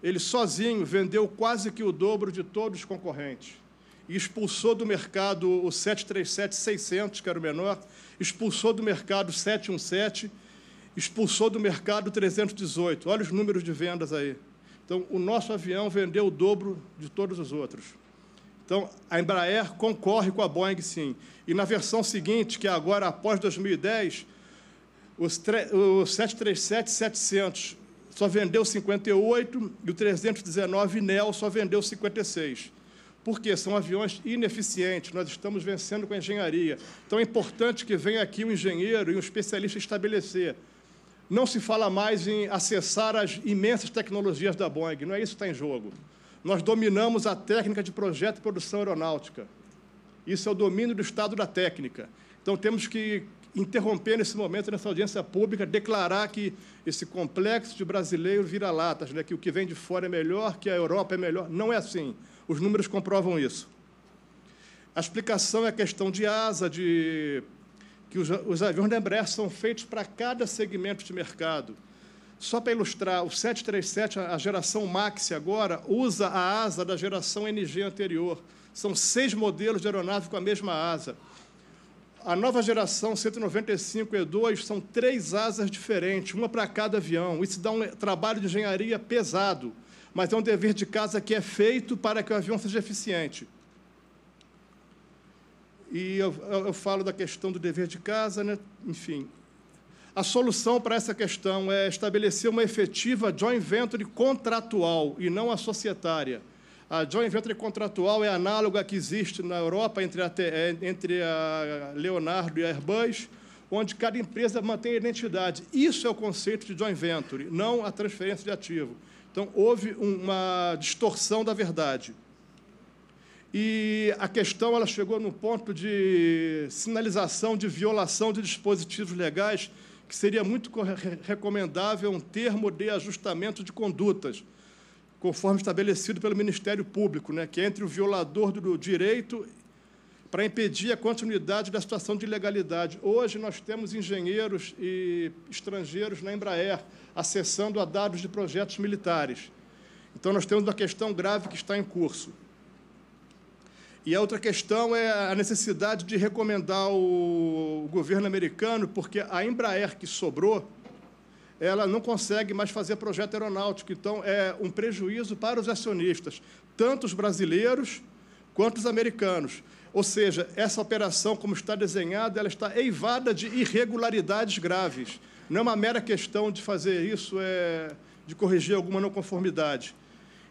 ele sozinho vendeu quase que o dobro de todos os concorrentes. E expulsou do mercado o 737-600, que era o menor, expulsou do mercado o 717, expulsou do mercado o 318. Olha os números de vendas aí. Então, o nosso avião vendeu o dobro de todos os outros. Então, a Embraer concorre com a Boeing, sim. E na versão seguinte, que é agora após 2010, o 737-700 só vendeu 58 e o 319 NEO só vendeu 56. Por quê? São aviões ineficientes, nós estamos vencendo com a engenharia. Então, é importante que venha aqui um engenheiro e um especialista estabelecer. Não se fala mais em acessar as imensas tecnologias da Boeing, não é isso que está em jogo. Nós dominamos a técnica de projeto e produção aeronáutica. Isso é o domínio do estado da técnica. Então, temos que interromper nesse momento, nessa audiência pública, declarar que esse complexo de brasileiro vira-latas, né, que o que vem de fora é melhor, que a Europa é melhor. Não é assim. Os números comprovam isso. A explicação é a questão de asa, que os aviões da Embraer são feitos para cada segmento de mercado. Só para ilustrar, o 737, a geração MAX agora, usa a asa da geração NG anterior. São 6 modelos de aeronave com a mesma asa. A nova geração 195E2 são 3 asas diferentes, uma para cada avião. Isso dá um trabalho de engenharia pesado, mas é um dever de casa que é feito para que o avião seja eficiente. E eu falo da questão do dever de casa, né? Enfim. A solução para essa questão é estabelecer uma efetiva joint venture contratual e não a societária. A joint venture contratual é análoga à que existe na Europa entre a Leonardo e a Airbus, onde cada empresa mantém a identidade. Isso é o conceito de joint venture, não a transferência de ativo. Então, houve uma distorção da verdade. E a questão ela chegou no ponto de sinalização de violação de dispositivos legais, que seria muito recomendável um termo de ajustamento de condutas, conforme estabelecido pelo Ministério Público, né, que é entre o violador do direito para impedir a continuidade da situação de ilegalidade. Hoje, nós temos engenheiros e estrangeiros na Embraer acessando a dados de projetos militares. Então, nós temos uma questão grave que está em curso. E a outra questão é a necessidade de recomendar o governo americano, porque a Embraer que sobrou, ela não consegue mais fazer projeto aeronáutico. Então, é um prejuízo para os acionistas, tanto os brasileiros quanto os americanos. Ou seja, essa operação, como está desenhada, ela está eivada de irregularidades graves. Não é uma mera questão de fazer isso, de corrigir alguma não conformidade.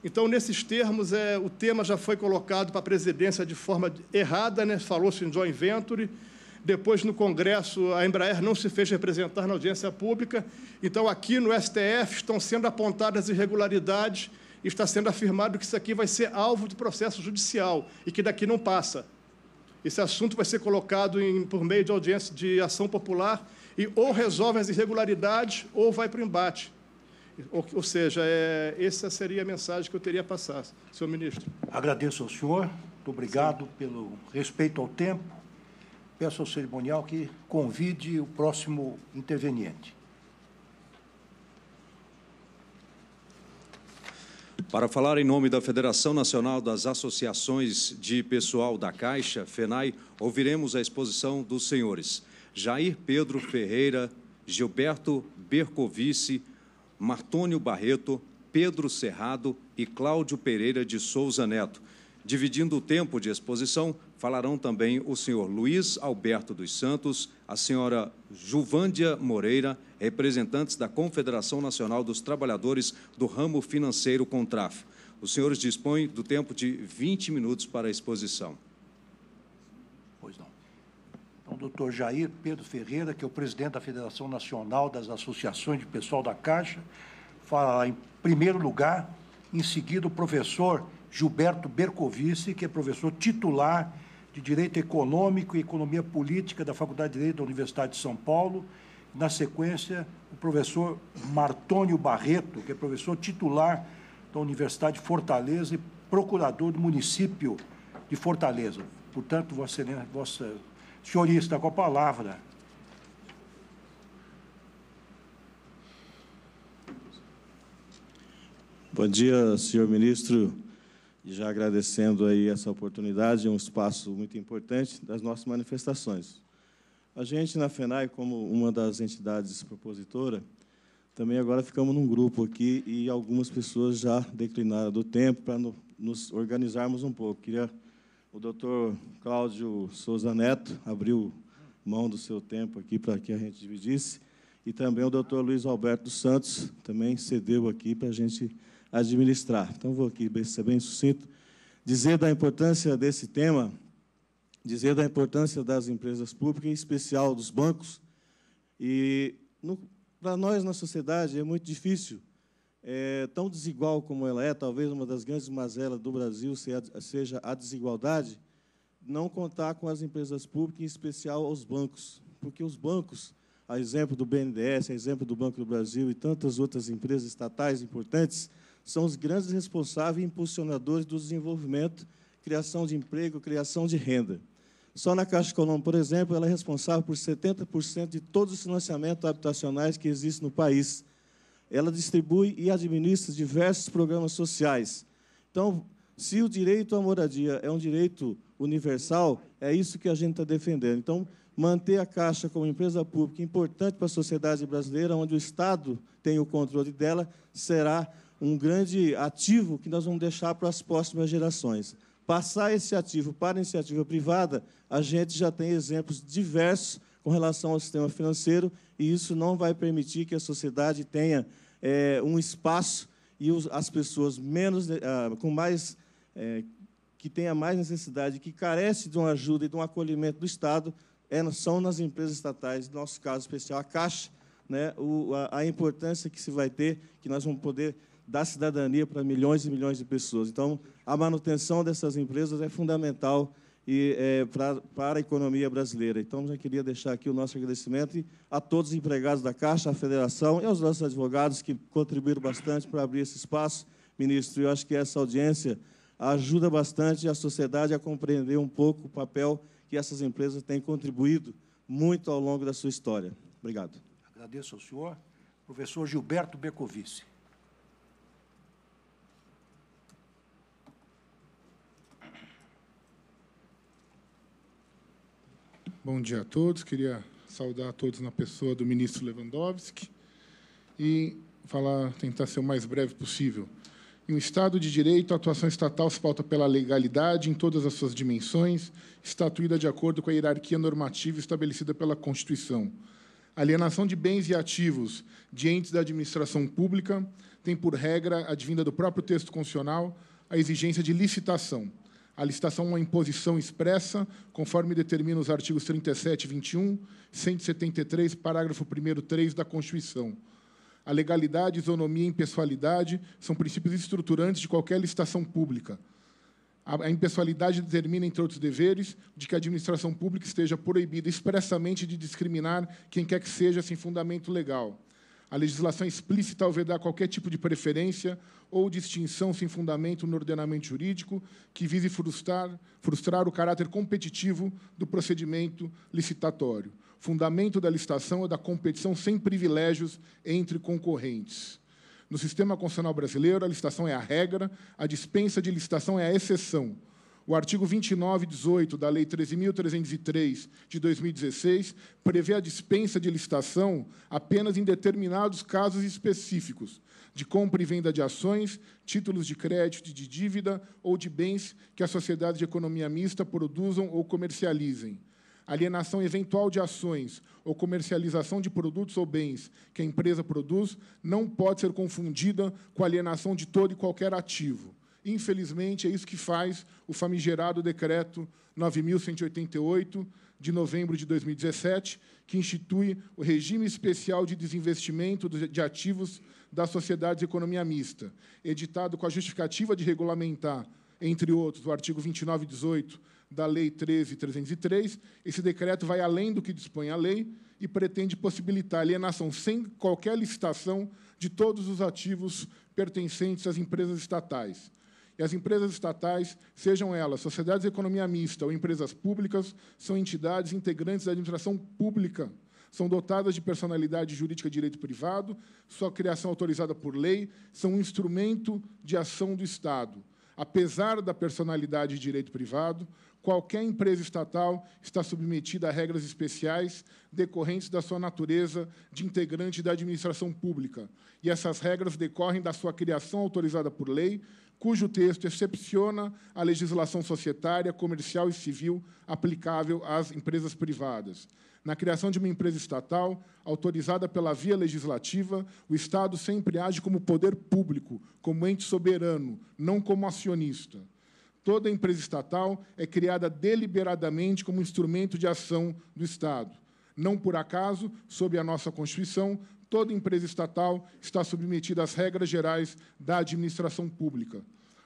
Então, nesses termos, o tema já foi colocado para a presidência de forma errada, né? Falou-se em joint venture. Depois, no Congresso, a Embraer não se fez representar na audiência pública. Então, aqui no STF, estão sendo apontadas irregularidades e está sendo afirmado que isso aqui vai ser alvo de processo judicial e que daqui não passa. Esse assunto vai ser colocado por meio de audiência de ação popular e ou resolve as irregularidades ou vai para o embate. Ou seja, essa seria a mensagem que eu teria a passar, senhor ministro. Agradeço ao senhor. Muito obrigado pelo respeito ao tempo. Peço ao cerimonial que convide o próximo interveniente. Para falar em nome da Federação Nacional das Associações de Pessoal da Caixa, FENAI, ouviremos a exposição dos senhores Jair Pedro Ferreira, Gilberto Bercovici, Martônio Barreto, Pedro Cerrado e Cláudio Pereira de Souza Neto. Dividindo o tempo de exposição, falarão também o senhor Luiz Alberto dos Santos, a senhora Juvândia Moreira, representantes da Confederação Nacional dos Trabalhadores do Ramo Financeiro Contraf. Os senhores dispõem do tempo de 20 minutos para a exposição. Pois não. Então, doutor Jair Pedro Ferreira, que é o presidente da Federação Nacional das Associações de Pessoal da Caixa, fala em primeiro lugar, em seguida o professor Gilberto Bercovici, que é professor titular de Direito Econômico e Economia Política da Faculdade de Direito da Universidade de São Paulo. Na sequência, o professor Martônio Barreto, que é professor titular da Universidade de Fortaleza e procurador do município de Fortaleza. Portanto, Vossa Excelência, Vossa Senhoria está com a palavra. Bom dia, senhor ministro. E já agradecendo aí essa oportunidade, é um espaço muito importante das nossas manifestações. A gente, na FENAI, como uma das entidades propositoras, também agora ficamos num grupo aqui e algumas pessoas já declinaram do tempo para nos organizarmos um pouco. O doutor Cláudio Souza Neto abriu mão do seu tempo aqui para que a gente dividisse, e também o doutor Luiz Alberto dos Santos também cedeu aqui para a gente administrar. Então, vou aqui ser bem sucinto, dizer da importância desse tema, dizer da importância das empresas públicas, em especial dos bancos. E, para nós, na sociedade, é muito difícil, tão desigual como ela é, talvez uma das grandes mazelas do Brasil seja a desigualdade, não contar com as empresas públicas, em especial aos bancos, porque os bancos, a exemplo do BNDES, a exemplo do Banco do Brasil e tantas outras empresas estatais importantes, são os grandes responsáveis e impulsionadores do desenvolvimento, criação de emprego, criação de renda. Só na Caixa Econômica, por exemplo, ela é responsável por 70% de todos os financiamentos habitacionais que existem no país. Ela distribui e administra diversos programas sociais. Então, se o direito à moradia é um direito universal, é isso que a gente está defendendo. Então, manter a Caixa como empresa pública importante para a sociedade brasileira, onde o Estado tem o controle dela, será um grande ativo que nós vamos deixar para as próximas gerações. Passar esse ativo para a iniciativa privada, a gente já tem exemplos diversos com relação ao sistema financeiro, e isso não vai permitir que a sociedade tenha um espaço e as pessoas que tenham mais necessidade, que carecem de uma ajuda e de um acolhimento do Estado, são nas empresas estatais, no nosso caso especial, a Caixa, né, a importância que se vai ter, que nós vamos poder dar cidadania para milhões e milhões de pessoas. Então, a manutenção dessas empresas é fundamental para a economia brasileira. Então, já queria deixar aqui o nosso agradecimento a todos os empregados da Caixa, à Federação e aos nossos advogados que contribuíram bastante para abrir esse espaço. Ministro, eu acho que essa audiência ajuda bastante a sociedade a compreender um pouco o papel que essas empresas têm contribuído muito ao longo da sua história. Obrigado. Agradeço ao senhor. Professor Gilberto Bercovici. Bom dia a todos. Queria saudar a todos na pessoa do ministro Lewandowski e tentar ser o mais breve possível. Em um Estado de Direito, a atuação estatal se pauta pela legalidade em todas as suas dimensões, estatuída de acordo com a hierarquia normativa estabelecida pela Constituição. Alienação de bens e ativos de entes da administração pública tem por regra, advinda do próprio texto constitucional, a exigência de licitação. A licitação é uma imposição expressa, conforme determina os artigos 37 e 21, 173, parágrafo 1º, 3 da Constituição. A legalidade, isonomia e impessoalidade são princípios estruturantes de qualquer licitação pública. A impessoalidade determina, entre outros deveres, de que a administração pública esteja proibida expressamente de discriminar quem quer que seja sem fundamento legal. A legislação explícita ao vedar qualquer tipo de preferência ou distinção sem fundamento no ordenamento jurídico que vise frustrar o caráter competitivo do procedimento licitatório. Fundamento da licitação é da competição sem privilégios entre concorrentes. No sistema constitucional brasileiro, a licitação é a regra, a dispensa de licitação é a exceção. O artigo 29 e 18 da Lei 13.303, de 2016, prevê a dispensa de licitação apenas em determinados casos específicos, de compra e venda de ações, títulos de crédito, de dívida ou de bens que as sociedades de economia mista produzam ou comercializem. Alienação eventual de ações ou comercialização de produtos ou bens que a empresa produz não pode ser confundida com a alienação de todo e qualquer ativo. Infelizmente, é isso que faz o famigerado Decreto 9.188, de novembro de 2017, que institui o regime especial de desinvestimento de ativos das sociedades de economia mista, editado com a justificativa de regulamentar, entre outros, o artigo 29 e 18 da Lei 13.303. Esse decreto vai além do que dispõe a lei e pretende possibilitar a alienação sem qualquer licitação de todos os ativos pertencentes às empresas estatais. E as empresas estatais, sejam elas sociedades de economia mista ou empresas públicas, são entidades integrantes da administração pública, são dotadas de personalidade jurídica de direito privado, sua criação autorizada por lei, são um instrumento de ação do Estado. Apesar da personalidade de direito privado, qualquer empresa estatal está submetida a regras especiais decorrentes da sua natureza de integrante da administração pública. E essas regras decorrem da sua criação autorizada por lei, cujo texto excepciona a legislação societária, comercial e civil aplicável às empresas privadas. Na criação de uma empresa estatal, autorizada pela via legislativa, o Estado sempre age como poder público, como ente soberano, não como acionista. Toda empresa estatal é criada deliberadamente como instrumento de ação do Estado. Não por acaso, sob a nossa Constituição, toda empresa estatal está submetida às regras gerais da administração pública.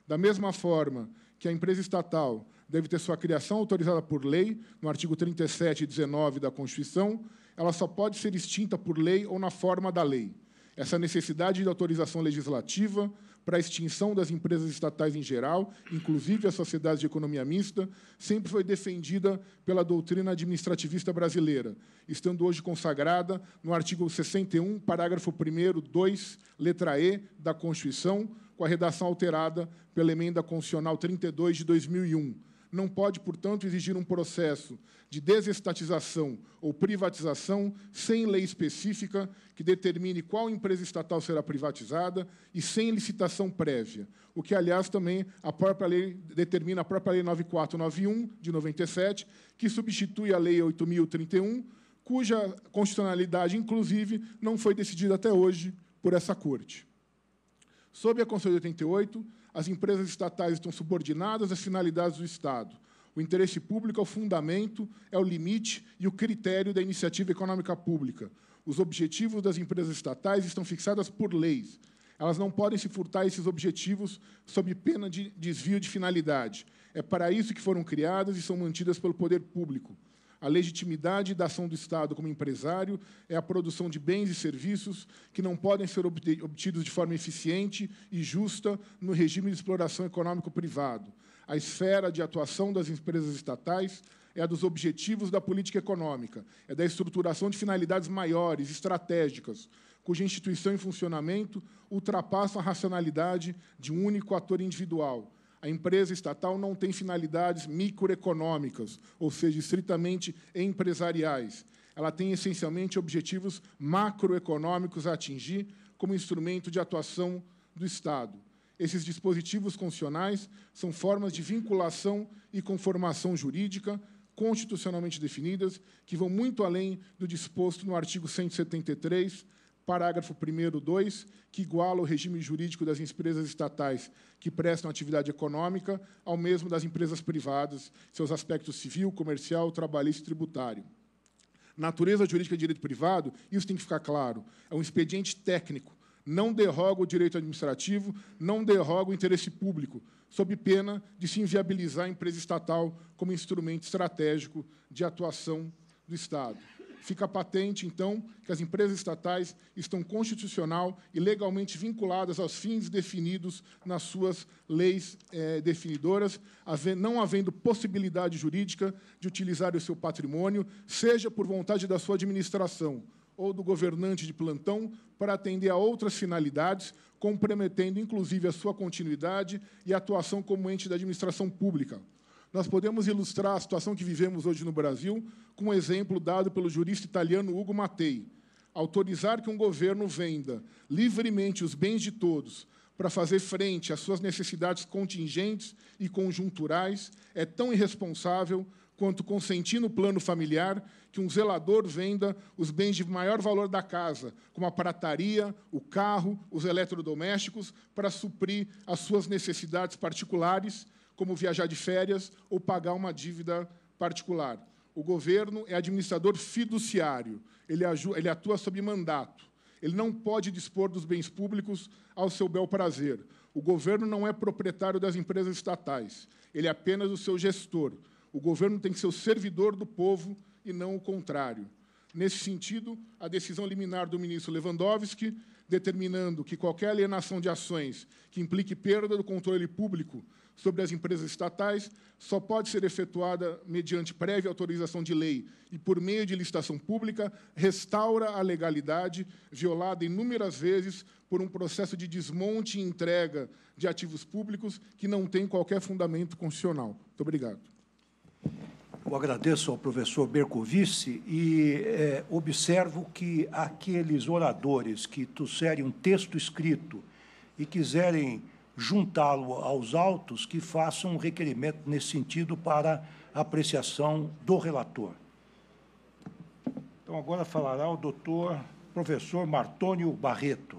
Da mesma forma que a empresa estatal deve ter sua criação autorizada por lei, no artigo 37 e 19 da Constituição, ela só pode ser extinta por lei ou na forma da lei. Essa necessidade de autorização legislativa para a extinção das empresas estatais em geral, inclusive as sociedades de economia mista, sempre foi defendida pela doutrina administrativista brasileira, estando hoje consagrada no artigo 61, parágrafo 1º, 2, letra E, da Constituição, com a redação alterada pela Emenda Constitucional 32, de 2001. Não pode, portanto, exigir um processo de desestatização ou privatização sem lei específica que determine qual empresa estatal será privatizada e sem licitação prévia, o que, aliás, também a própria lei determina a própria Lei 9491, de 97, que substitui a Lei 8.031, cuja constitucionalidade, inclusive, não foi decidida até hoje por essa Corte. Sob a Constituição de 88, as empresas estatais estão subordinadas às finalidades do Estado. O interesse público é o fundamento, é o limite e o critério da iniciativa econômica pública. Os objetivos das empresas estatais estão fixados por leis. Elas não podem se furtar a esses objetivos sob pena de desvio de finalidade. É para isso que foram criadas e são mantidas pelo poder público. A legitimidade da ação do Estado como empresário é a produção de bens e serviços que não podem ser obtidos de forma eficiente e justa no regime de exploração econômico privado. A esfera de atuação das empresas estatais é a dos objetivos da política econômica, é da estruturação de finalidades maiores, estratégicas, cuja instituição e funcionamento ultrapassam a racionalidade de um único ator individual. A empresa estatal não tem finalidades microeconômicas, ou seja, estritamente empresariais. Ela tem, essencialmente, objetivos macroeconômicos a atingir como instrumento de atuação do Estado. Esses dispositivos constitucionais são formas de vinculação e conformação jurídica constitucionalmente definidas, que vão muito além do disposto no artigo 173, parágrafo 1º, 2, que iguala o regime jurídico das empresas estatais que prestam atividade econômica ao mesmo das empresas privadas, seus aspectos civil, comercial, trabalhista e tributário. Natureza jurídica de direito privado, isso tem que ficar claro, é um expediente técnico, não derroga o direito administrativo, não derroga o interesse público, sob pena de se inviabilizar a empresa estatal como instrumento estratégico de atuação do Estado. Fica patente, então, que as empresas estatais estão constitucional e legalmente vinculadas aos fins definidos nas suas leis definidoras, não havendo possibilidade jurídica de utilizar o seu patrimônio, seja por vontade da sua administração ou do governante de plantão, para atender a outras finalidades, comprometendo, inclusive, a sua continuidade e atuação como ente da administração pública. Nós podemos ilustrar a situação que vivemos hoje no Brasil com um exemplo dado pelo jurista italiano Ugo Mattei. Autorizar que um governo venda livremente os bens de todos para fazer frente às suas necessidades contingentes e conjunturais é tão irresponsável quanto consentir no plano familiar que um zelador venda os bens de maior valor da casa, como a prataria, o carro, os eletrodomésticos, para suprir as suas necessidades particulares, como viajar de férias ou pagar uma dívida particular. O governo é administrador fiduciário, ele atua sob mandato. Ele não pode dispor dos bens públicos ao seu bel prazer. O governo não é proprietário das empresas estatais, ele é apenas o seu gestor. O governo tem que ser o servidor do povo e não o contrário. Nesse sentido, a decisão liminar do ministro Lewandowski, determinando que qualquer alienação de ações que implique perda do controle público sobre as empresas estatais só pode ser efetuada mediante prévia autorização de lei e por meio de licitação pública, restaura a legalidade violada inúmeras vezes por um processo de desmonte e entrega de ativos públicos que não tem qualquer fundamento constitucional. Muito obrigado. Eu agradeço ao professor Bercovici e observo que aqueles oradores que trouxerem um texto escrito e quiserem juntá-lo aos autos, que façam um requerimento nesse sentido para apreciação do relator. Então, agora falará o professor Martônio Barreto.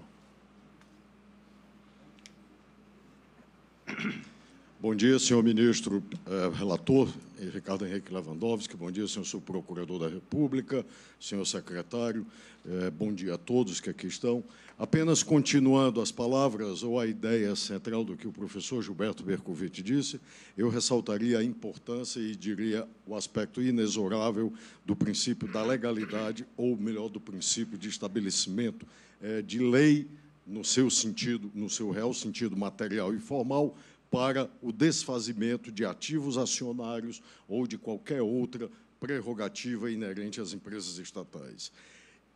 Bom dia, senhor ministro relator, Ricardo Henrique Lewandowski. Bom dia, senhor subprocurador da República, senhor secretário. Bom dia a todos que aqui estão. Apenas continuando as palavras ou a ideia central do que o professor Gilberto Bercovici disse, eu ressaltaria a importância e diria o aspecto inexorável do princípio da legalidade, ou melhor, do princípio de estabelecimento de lei no seu sentido, no seu real sentido material e formal, para o desfazimento de ativos acionários ou de qualquer outra prerrogativa inerente às empresas estatais.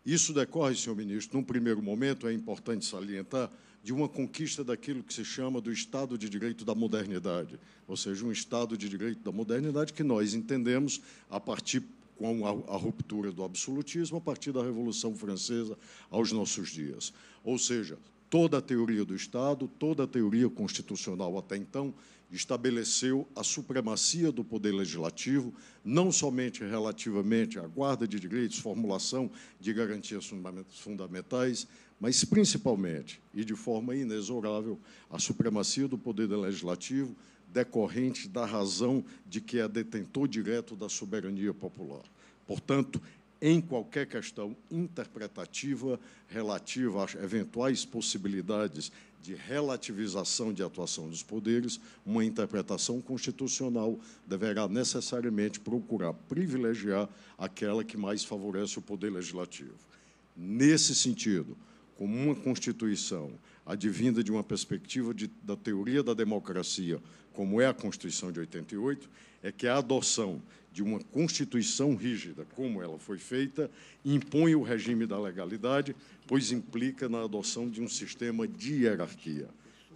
Isso decorre, senhor ministro, num primeiro momento, é importante salientar, de uma conquista daquilo que se chama do Estado de Direito da Modernidade, ou seja, um Estado de Direito da Modernidade que nós entendemos a partir com a ruptura do absolutismo, a partir da Revolução Francesa aos nossos dias. Ou seja, toda a teoria do Estado, toda a teoria constitucional até então, estabeleceu a supremacia do Poder Legislativo, não somente relativamente à guarda de direitos, formulação de garantias fundamentais, mas, principalmente, e de forma inexorável, a supremacia do Poder Legislativo decorrente da razão de que é detentor direto da soberania popular. Portanto, em qualquer questão interpretativa relativa a eventuais possibilidades de relativização de atuação dos poderes, uma interpretação constitucional deverá necessariamente procurar privilegiar aquela que mais favorece o poder legislativo. Nesse sentido, como uma Constituição advinda de uma perspectiva da teoria da democracia, como é a Constituição de 88, é que a adoção de uma Constituição rígida, como ela foi feita, impõe o regime da legalidade, pois implica na adoção de um sistema de hierarquia.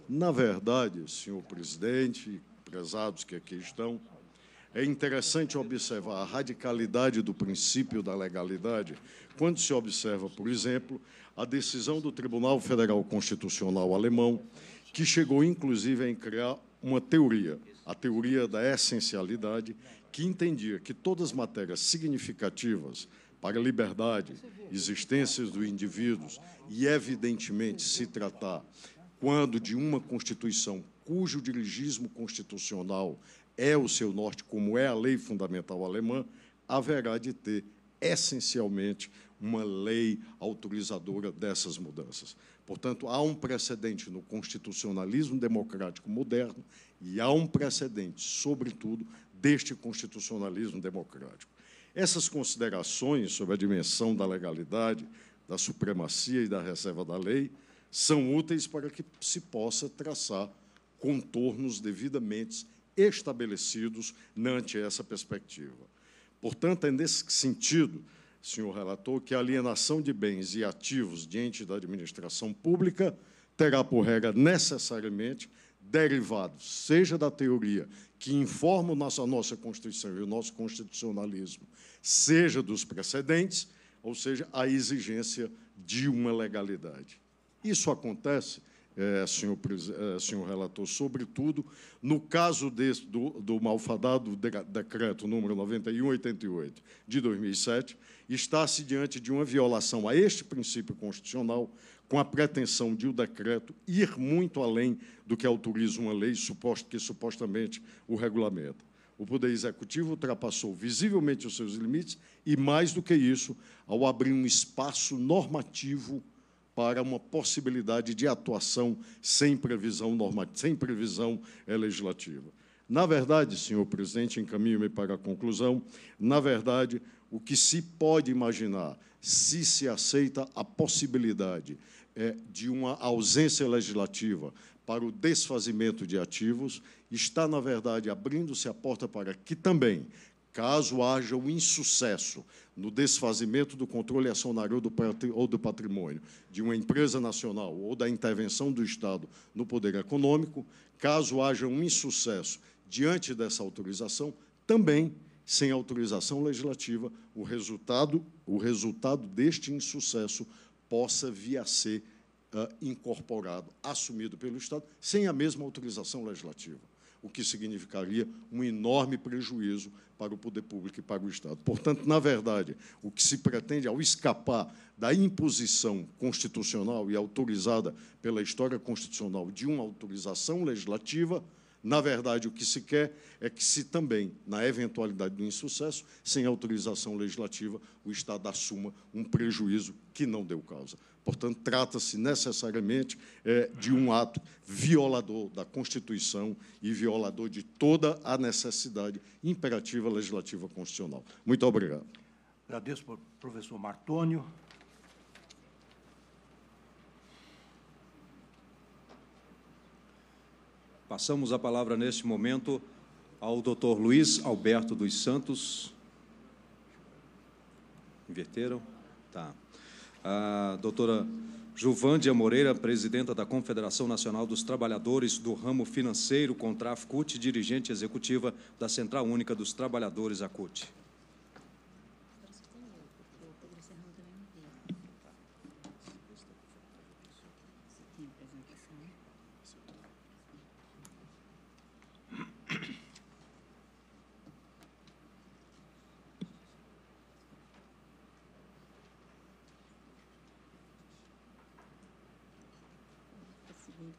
Na verdade, senhor presidente e prezados que aqui estão, é interessante observar a radicalidade do princípio da legalidade quando se observa, por exemplo, a decisão do Tribunal Federal Constitucional alemão, que chegou, inclusive, a criar uma teoria, a teoria da essencialidade, que entendia que todas as matérias significativas para a liberdade, existências dos indivíduos e, evidentemente, se tratar, quando de uma Constituição cujo dirigismo constitucional é o seu norte, como é a lei fundamental alemã, haverá de ter, essencialmente, uma lei autorizadora dessas mudanças. Portanto, há um precedente no constitucionalismo democrático moderno e há um precedente, sobretudo, deste constitucionalismo democrático. Essas considerações sobre a dimensão da legalidade, da supremacia e da reserva da lei são úteis para que se possa traçar contornos devidamente estabelecidos ante essa perspectiva. Portanto, é nesse sentido, senhor relator, que a alienação de bens e ativos diante da administração pública terá por regra necessariamente derivados, seja da teoria que informa a nossa Constituição e o nosso constitucionalismo, seja dos precedentes, ou seja, a exigência de uma legalidade. Isso acontece, senhor relator, sobretudo no caso do malfadado decreto número 9188 de 2007, está-se diante de uma violação a este princípio constitucional, com a pretensão de o decreto ir muito além do que autoriza uma lei, que supostamente o regulamenta. O Poder Executivo ultrapassou visivelmente os seus limites e, mais do que isso, ao abrir um espaço normativo para uma possibilidade de atuação sem previsão legislativa. Na verdade, senhor presidente, encaminho-me para a conclusão, na verdade, o que se pode imaginar, se aceita a possibilidade de uma ausência legislativa para o desfazimento de ativos, está, na verdade, abrindo-se a porta para que também, caso haja um insucesso no desfazimento do controle acionário ou do patrimônio de uma empresa nacional ou da intervenção do Estado no poder econômico, caso haja um insucesso diante dessa autorização, também, sem autorização legislativa, o resultado deste insucesso possa vir a ser incorporado, assumido pelo Estado, sem a mesma autorização legislativa, o que significaria um enorme prejuízo para o poder público e para o Estado. Portanto, na verdade, o que se pretende, ao escapar da imposição constitucional e autorizada pela história constitucional de uma autorização legislativa, na verdade, o que se quer é que, se também, na eventualidade do insucesso, sem autorização legislativa, o Estado assuma um prejuízo que não deu causa. Portanto, trata-se necessariamente de um ato violador da Constituição e violador de toda a necessidade imperativa legislativa constitucional. Muito obrigado. Agradeço ao professor Martônio. Passamos a palavra, neste momento, ao doutor Luiz Alberto dos Santos. Inverteram? Tá. A doutora Juvândia Moreira, presidenta da Confederação Nacional dos Trabalhadores do Ramo Financeiro, Contraf CUT, dirigente executiva da Central Única dos Trabalhadores, a CUT.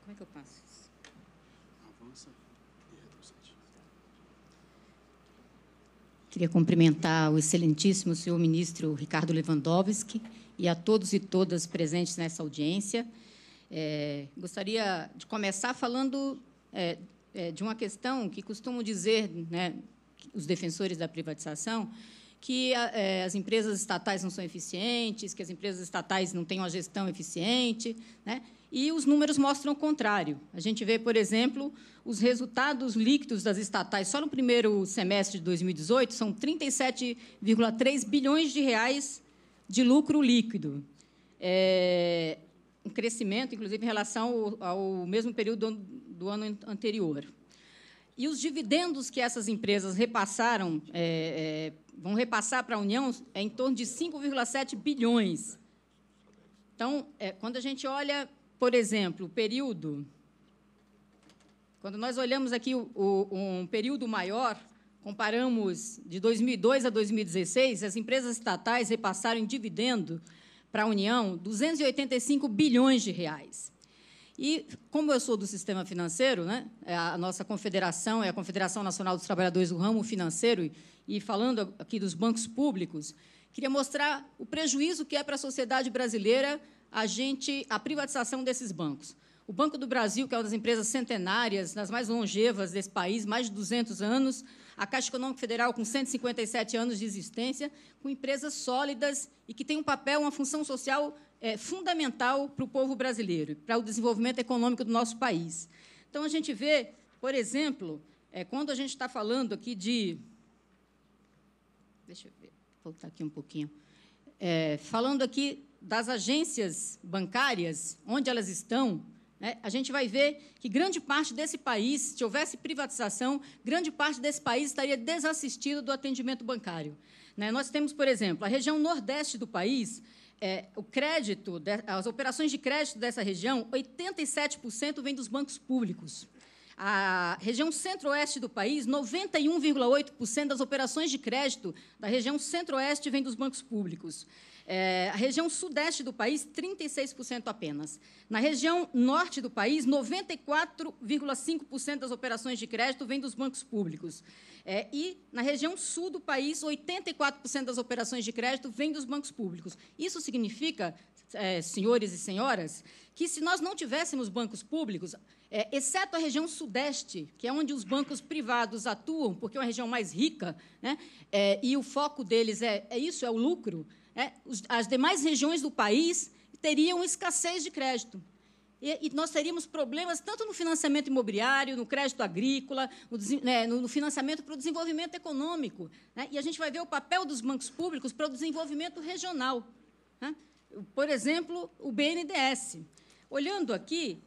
Como é que eu passo isso? Avança e retrocede. Queria cumprimentar o excelentíssimo senhor ministro Ricardo Lewandowski e a todos e todas presentes nessa audiência. Gostaria de começar falando de uma questão que costumam dizer, né, os defensores da privatização, que as empresas estatais não são eficientes, que as empresas estatais não têm uma gestão eficiente, né? E os números mostram o contrário. A gente vê, por exemplo, os resultados líquidos das estatais só no primeiro semestre de 2018 são 37,3 bilhões de reais de lucro líquido. Um crescimento, inclusive, em relação ao mesmo período do ano anterior. E os dividendos que essas empresas repassaram, vão repassar para a União em torno de 5,7 bilhões. Então, quando a gente olha, por exemplo, o período... Quando nós olhamos aqui um período maior, comparamos de 2002 a 2016, as empresas estatais repassaram em dividendo para a União 285 bilhões de reais. E, como eu sou do sistema financeiro, né, a nossa confederação é a Confederação Nacional dos Trabalhadores do Ramo Financeiro, e falando aqui dos bancos públicos, queria mostrar o prejuízo que é para a sociedade brasileira a privatização desses bancos. O Banco do Brasil, que é uma das empresas centenárias, das mais longevas desse país, mais de 200 anos, a Caixa Econômica Federal, com 157 anos de existência, com empresas sólidas e que tem um papel, uma função social fundamental para o povo brasileiro, para o desenvolvimento econômico do nosso país. Então, a gente vê, por exemplo, quando a gente está falando aqui de... Deixa eu ver, voltar aqui um pouquinho. Falando aqui das agências bancárias, onde elas estão, a gente vai ver que grande parte desse país, se houvesse privatização, grande parte desse país estaria desassistido do atendimento bancário. Nós temos, por exemplo, a região nordeste do país, o crédito, as operações de crédito dessa região, 87% vem dos bancos públicos. A região centro-oeste do país, 91,8% das operações de crédito da região centro-oeste vem dos bancos públicos. A região sudeste do país, 36% apenas. Na região norte do país, 94,5% das operações de crédito vêm dos bancos públicos. E, na região sul do país, 84% das operações de crédito vêm dos bancos públicos. Isso significa, senhores e senhoras, que, se nós não tivéssemos bancos públicos, exceto a região sudeste, que é onde os bancos privados atuam, porque é uma região mais rica, e o foco deles é o lucro, as demais regiões do país teriam escassez de crédito. E nós teríamos problemas tanto no financiamento imobiliário, no crédito agrícola, no financiamento para o desenvolvimento econômico. E a gente vai ver o papel dos bancos públicos para o desenvolvimento regional. Por exemplo, o BNDES. Olhando aqui,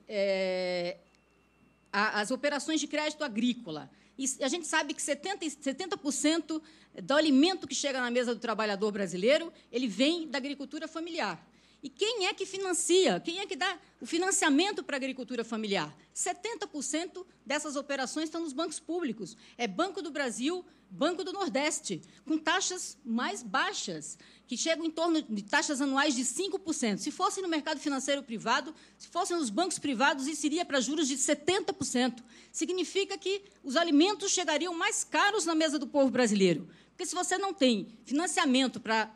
as operações de crédito agrícola. E a gente sabe que 70% do alimento que chega na mesa do trabalhador brasileiro, ele vem da agricultura familiar. E quem é que financia? Quem é que dá o financiamento para a agricultura familiar? 70% dessas operações estão nos bancos públicos. É Banco do Brasil, Banco do Nordeste, com taxas mais baixas, que chegam em torno de taxas anuais de 5%. Se fosse no mercado financeiro privado, se fossem nos bancos privados, isso iria para juros de 70%. Significa que os alimentos chegariam mais caros na mesa do povo brasileiro. Porque, se você não tem financiamento para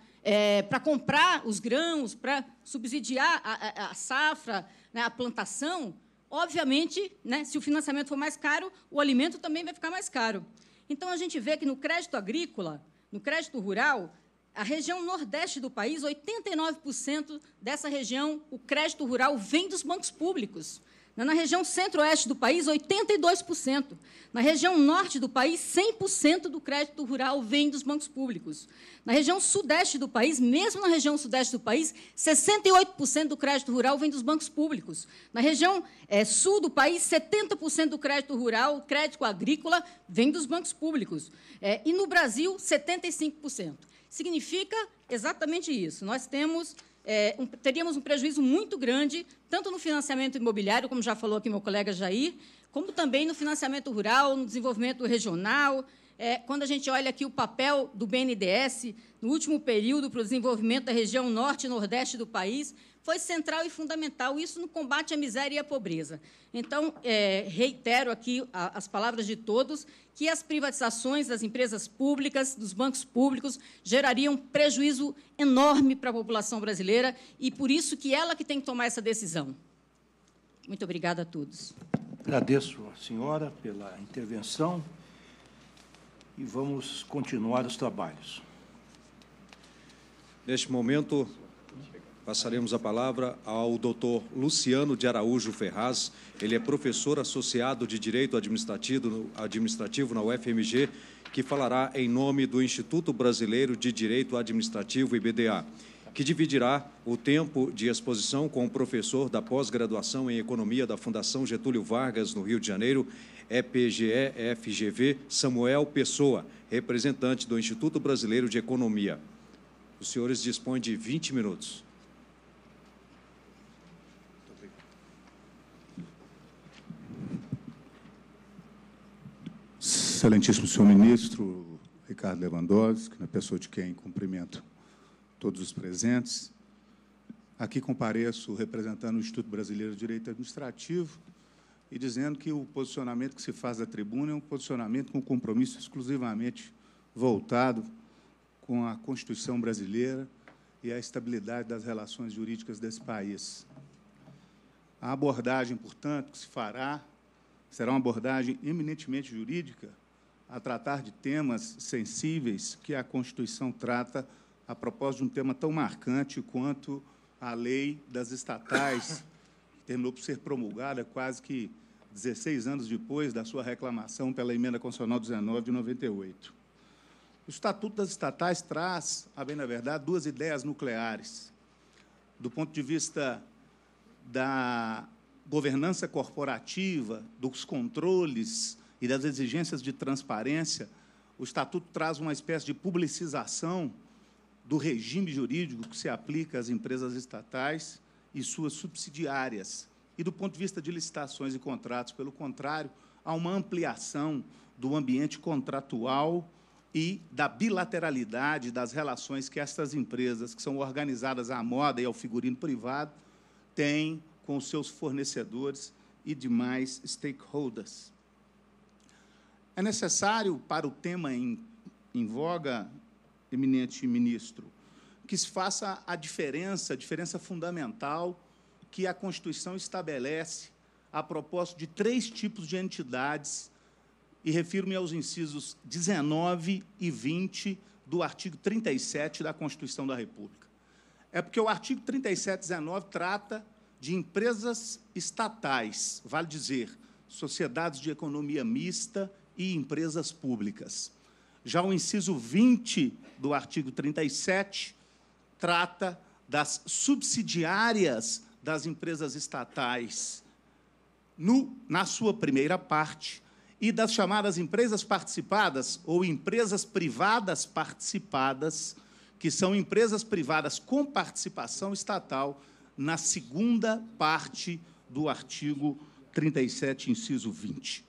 comprar os grãos, para subsidiar a safra, a plantação, obviamente, se o financiamento for mais caro, o alimento também vai ficar mais caro. Então, a gente vê que, no crédito agrícola, no crédito rural, a região nordeste do país, 89% dessa região, o crédito rural vem dos bancos públicos. Na região centro-oeste do país, 82%. Na região norte do país, 100% do crédito rural vem dos bancos públicos. Na região sudeste do país, mesmo na região sudeste do país, 68% do crédito rural vem dos bancos públicos. Na região sul do país, 70% do crédito rural, crédito agrícola, vem dos bancos públicos. E, no Brasil, 75%. Significa exatamente isso. Nós teríamos um prejuízo muito grande, tanto no financiamento imobiliário, como já falou aqui meu colega Jair, como também no financiamento rural, no desenvolvimento regional. Quando a gente olha aqui o papel do BNDES, no último período, para o desenvolvimento da região norte e nordeste do país, foi central e fundamental, isso no combate à miséria e à pobreza. Então, reitero aqui as palavras de todos, que as privatizações das empresas públicas, dos bancos públicos, gerariam prejuízo enorme para a população brasileira, e por isso que ela que tem que tomar essa decisão. Muito obrigada a todos. Agradeço à senhora pela intervenção e vamos continuar os trabalhos. Neste momento, passaremos a palavra ao doutor Luciano de Araújo Ferraz. Ele é professor associado de Direito Administrativo na UFMG, que falará em nome do Instituto Brasileiro de Direito Administrativo, IBDA, que dividirá o tempo de exposição com o professor da pós-graduação em Economia da Fundação Getúlio Vargas, no Rio de Janeiro, EPGE-FGV, Samuel Pessoa, representante do Instituto Brasileiro de Economia. Os senhores dispõem de 20 minutos. Excelentíssimo senhor ministro Ricardo Lewandowski, na pessoa de quem cumprimento todos os presentes, aqui compareço representando o Instituto Brasileiro de Direito Administrativo e dizendo que o posicionamento que se faz da tribuna é um posicionamento com compromisso exclusivamente voltado com a Constituição brasileira e a estabilidade das relações jurídicas desse país. A abordagem, portanto, que se fará será uma abordagem eminentemente jurídica a tratar de temas sensíveis que a Constituição trata a propósito de um tema tão marcante quanto a lei das estatais, que terminou por ser promulgada quase que 16 anos depois da sua reclamação pela Emenda Constitucional 19 de 98. O Estatuto das Estatais traz, a bem na verdade, duas ideias nucleares. Do ponto de vista da governança corporativa, dos controles e das exigências de transparência, o Estatuto traz uma espécie de publicização do regime jurídico que se aplica às empresas estatais e suas subsidiárias. E, do ponto de vista de licitações e contratos, pelo contrário, há uma ampliação do ambiente contratual e da bilateralidade das relações que estas empresas, que são organizadas à moda e ao figurino privado, têm com os seus fornecedores e demais stakeholders. É necessário, para o tema em voga, eminente ministro, que se faça a diferença fundamental que a Constituição estabelece a propósito de 3 tipos de entidades, e refiro-me aos incisos 19 e 20 do artigo 37 da Constituição da República. É porque o artigo 37 e 19 trata de empresas estatais, vale dizer, sociedades de economia mista e empresas públicas. Já o inciso 20 do artigo 37 trata das subsidiárias das empresas estatais, na sua primeira parte, e das chamadas empresas participadas ou empresas privadas participadas, que são empresas privadas com participação estatal, na segunda parte do artigo 37, inciso 20.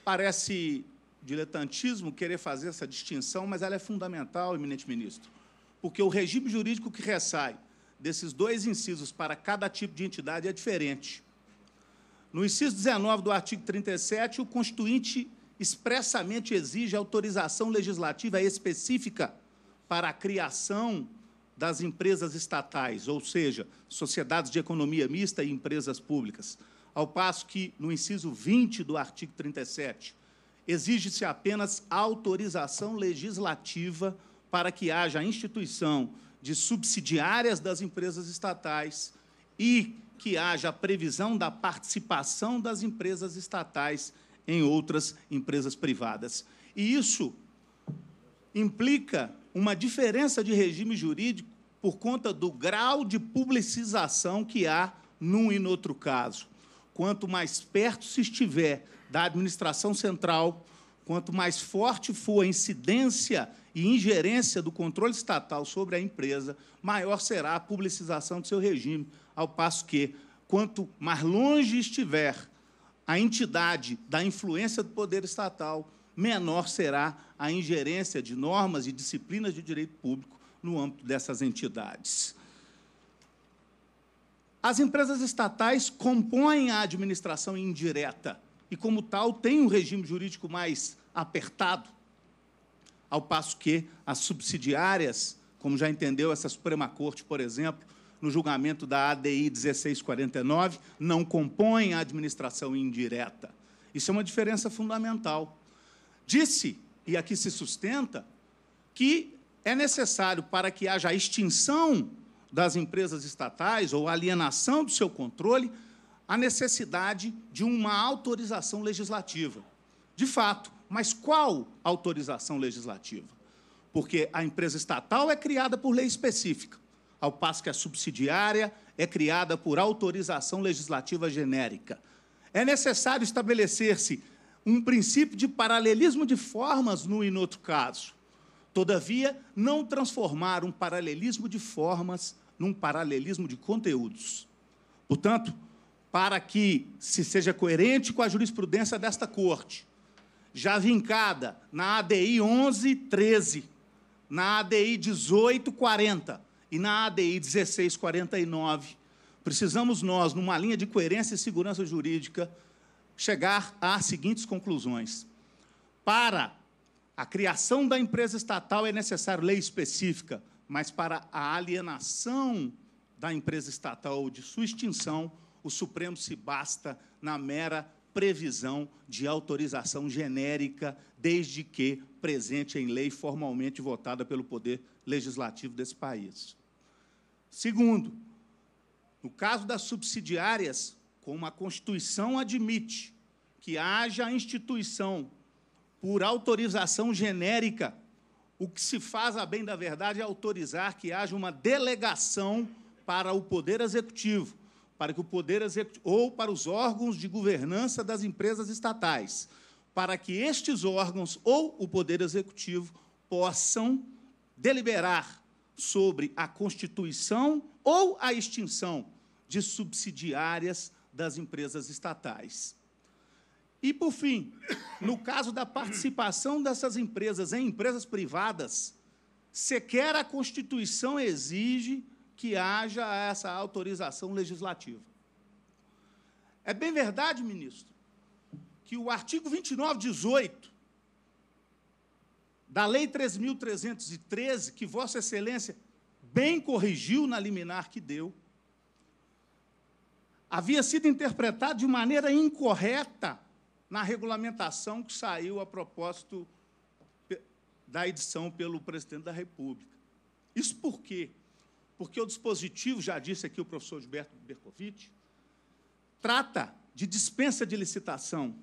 Parece diletantismo querer fazer essa distinção, mas ela é fundamental, eminente ministro, porque o regime jurídico que ressai desses 2 incisos para cada tipo de entidade é diferente. No inciso 19 do artigo 37, o Constituinte expressamente exige autorização legislativa específica para a criação das empresas estatais, ou seja, sociedades de economia mista e empresas públicas, ao passo que, no inciso 20 do artigo 37, exige-se apenas autorização legislativa para que haja a instituição de subsidiárias das empresas estatais e que haja a previsão da participação das empresas estatais em outras empresas privadas. E isso implica uma diferença de regime jurídico por conta do grau de publicização que há num e no outro caso. Quanto mais perto se estiver da administração central, quanto mais forte for a incidência e ingerência do controle estatal sobre a empresa, maior será a publicização do seu regime, ao passo que, quanto mais longe estiver a entidade da influência do poder estatal, menor será a ingerência de normas e disciplinas de direito público no âmbito dessas entidades. As empresas estatais compõem a administração indireta e, como tal, têm um regime jurídico mais apertado, ao passo que as subsidiárias, como já entendeu essa Suprema Corte, por exemplo, no julgamento da ADI 1649, não compõem a administração indireta. Isso é uma diferença fundamental. Disse, e aqui se sustenta, que é necessário, para que haja a extinção das empresas estatais ou alienação do seu controle, a necessidade de uma autorização legislativa. De fato, mas qual autorização legislativa? Porque a empresa estatal é criada por lei específica, ao passo que a subsidiária é criada por autorização legislativa genérica. É necessário estabelecer-se um princípio de paralelismo de formas no e no outro caso. Todavia, não transformar um paralelismo de formas num paralelismo de conteúdos. Portanto, para que se seja coerente com a jurisprudência desta Corte já vincada na ADI 1113, na ADI 1840 e na ADI 1649. Precisamos nós, numa linha de coerência e segurança jurídica, chegar às seguintes conclusões. Para a criação da empresa estatal é necessário lei específica, mas para a alienação da empresa estatal ou de sua extinção, o Supremo se basta na mera previsão de autorização genérica, desde que presente em lei formalmente votada pelo Poder Legislativo desse país. Segundo, no caso das subsidiárias, como a Constituição admite que haja instituição por autorização genérica, o que se faz, a bem da verdade, é autorizar que haja uma delegação para o Poder Executivo, para que o Poder Executivo, ou para os órgãos de governança das empresas estatais, para que estes órgãos ou o Poder Executivo possam deliberar sobre a constituição ou a extinção de subsidiárias das empresas estatais. E, por fim, no caso da participação dessas empresas em empresas privadas, sequer a Constituição exige que haja essa autorização legislativa. É bem verdade, ministro, que o artigo 2918 da Lei 3.313, que Vossa Excelência bem corrigiu na liminar que deu, havia sido interpretado de maneira incorreta na regulamentação que saiu a propósito da edição pelo presidente da República. Isso por quê? Porque o dispositivo, já disse aqui o professor Gilberto Bercovitch, trata de dispensa de licitação.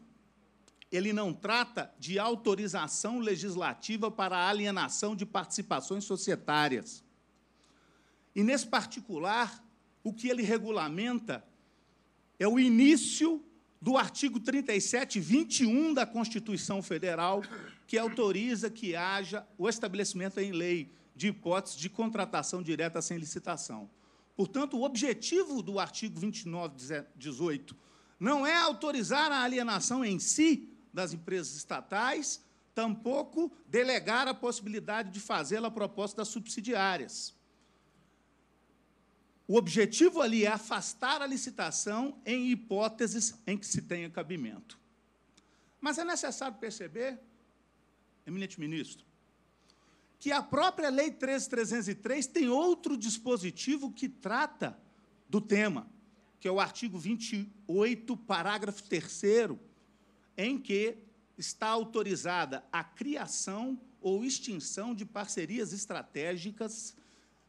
Ele não trata de autorização legislativa para a alienação de participações societárias. E, nesse particular, o que ele regulamenta é o início do artigo 37.21 da Constituição Federal, que autoriza que haja o estabelecimento em lei de hipótese de contratação direta sem licitação. Portanto, o objetivo do artigo 29.18 não é autorizar a alienação em si das empresas estatais, tampouco delegar a possibilidade de fazê-la a propósito das subsidiárias. O objetivo ali é afastar a licitação em hipóteses em que se tenha cabimento. Mas é necessário perceber, eminente ministro, que a própria Lei 13.303 tem outro dispositivo que trata do tema, que é o artigo 28, parágrafo 3º, em que está autorizada a criação ou extinção de parcerias estratégicas,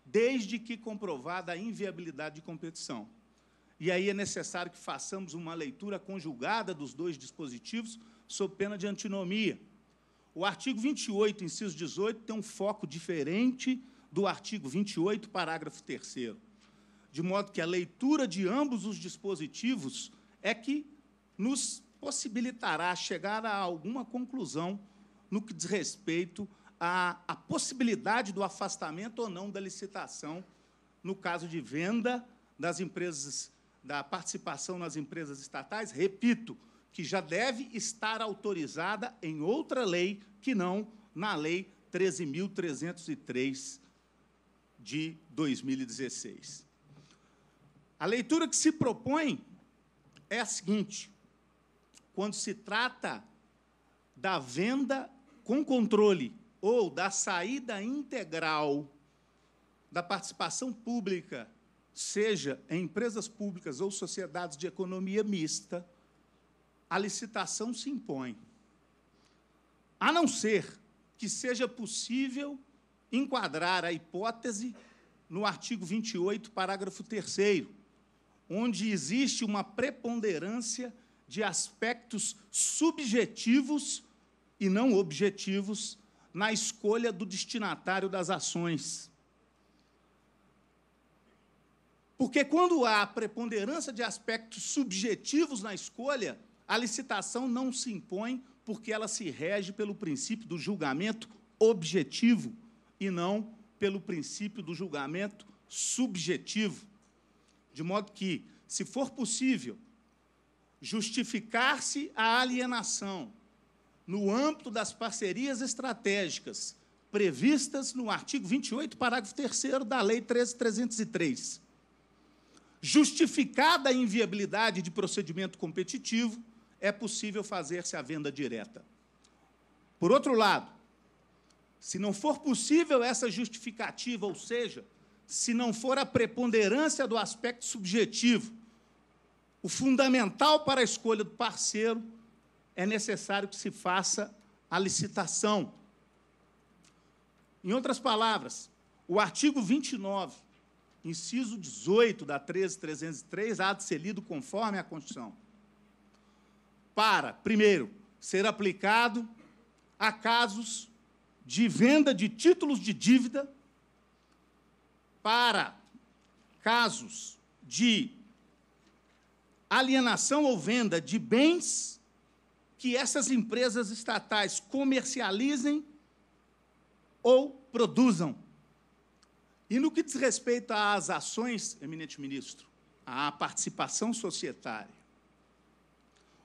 desde que comprovada a inviabilidade de competição. E aí é necessário que façamos uma leitura conjugada dos dois dispositivos, sob pena de antinomia. O artigo 28, inciso 18, tem um foco diferente do artigo 28, parágrafo 3º, de modo que a leitura de ambos os dispositivos é que nos possibilitará chegar a alguma conclusão no que diz respeito à possibilidade do afastamento ou não da licitação no caso de venda das empresas, da participação nas empresas estatais, repito, que já deve estar autorizada em outra lei que não na Lei 13.303 de 2016. A leitura que se propõe é a seguinte: quando se trata da venda com controle ou da saída integral da participação pública, seja em empresas públicas ou sociedades de economia mista, a licitação se impõe, a não ser que seja possível enquadrar a hipótese no artigo 28, parágrafo 3º, onde existe uma preponderância de aspectos subjetivos e não objetivos na escolha do destinatário das ações. Porque, quando há preponderância de aspectos subjetivos na escolha, a licitação não se impõe, porque ela se rege pelo princípio do julgamento objetivo e não pelo princípio do julgamento subjetivo. De modo que, se for possível justificar-se a alienação no âmbito das parcerias estratégicas previstas no artigo 28, parágrafo 3º da Lei 13.303. Justificada a inviabilidade de procedimento competitivo, é possível fazer-se a venda direta. Por outro lado, se não for possível essa justificativa, ou seja, se não for a preponderância do aspecto subjetivo, o fundamental para a escolha do parceiro, é necessário que se faça a licitação. Em outras palavras, o artigo 29, inciso 18 da 13.303, há de ser lido conforme a Constituição, para, primeiro, ser aplicado a casos de venda de títulos de dívida, para casos de alienação ou venda de bens que essas empresas estatais comercializem ou produzam. E no que diz respeito às ações, eminente ministro, à participação societária,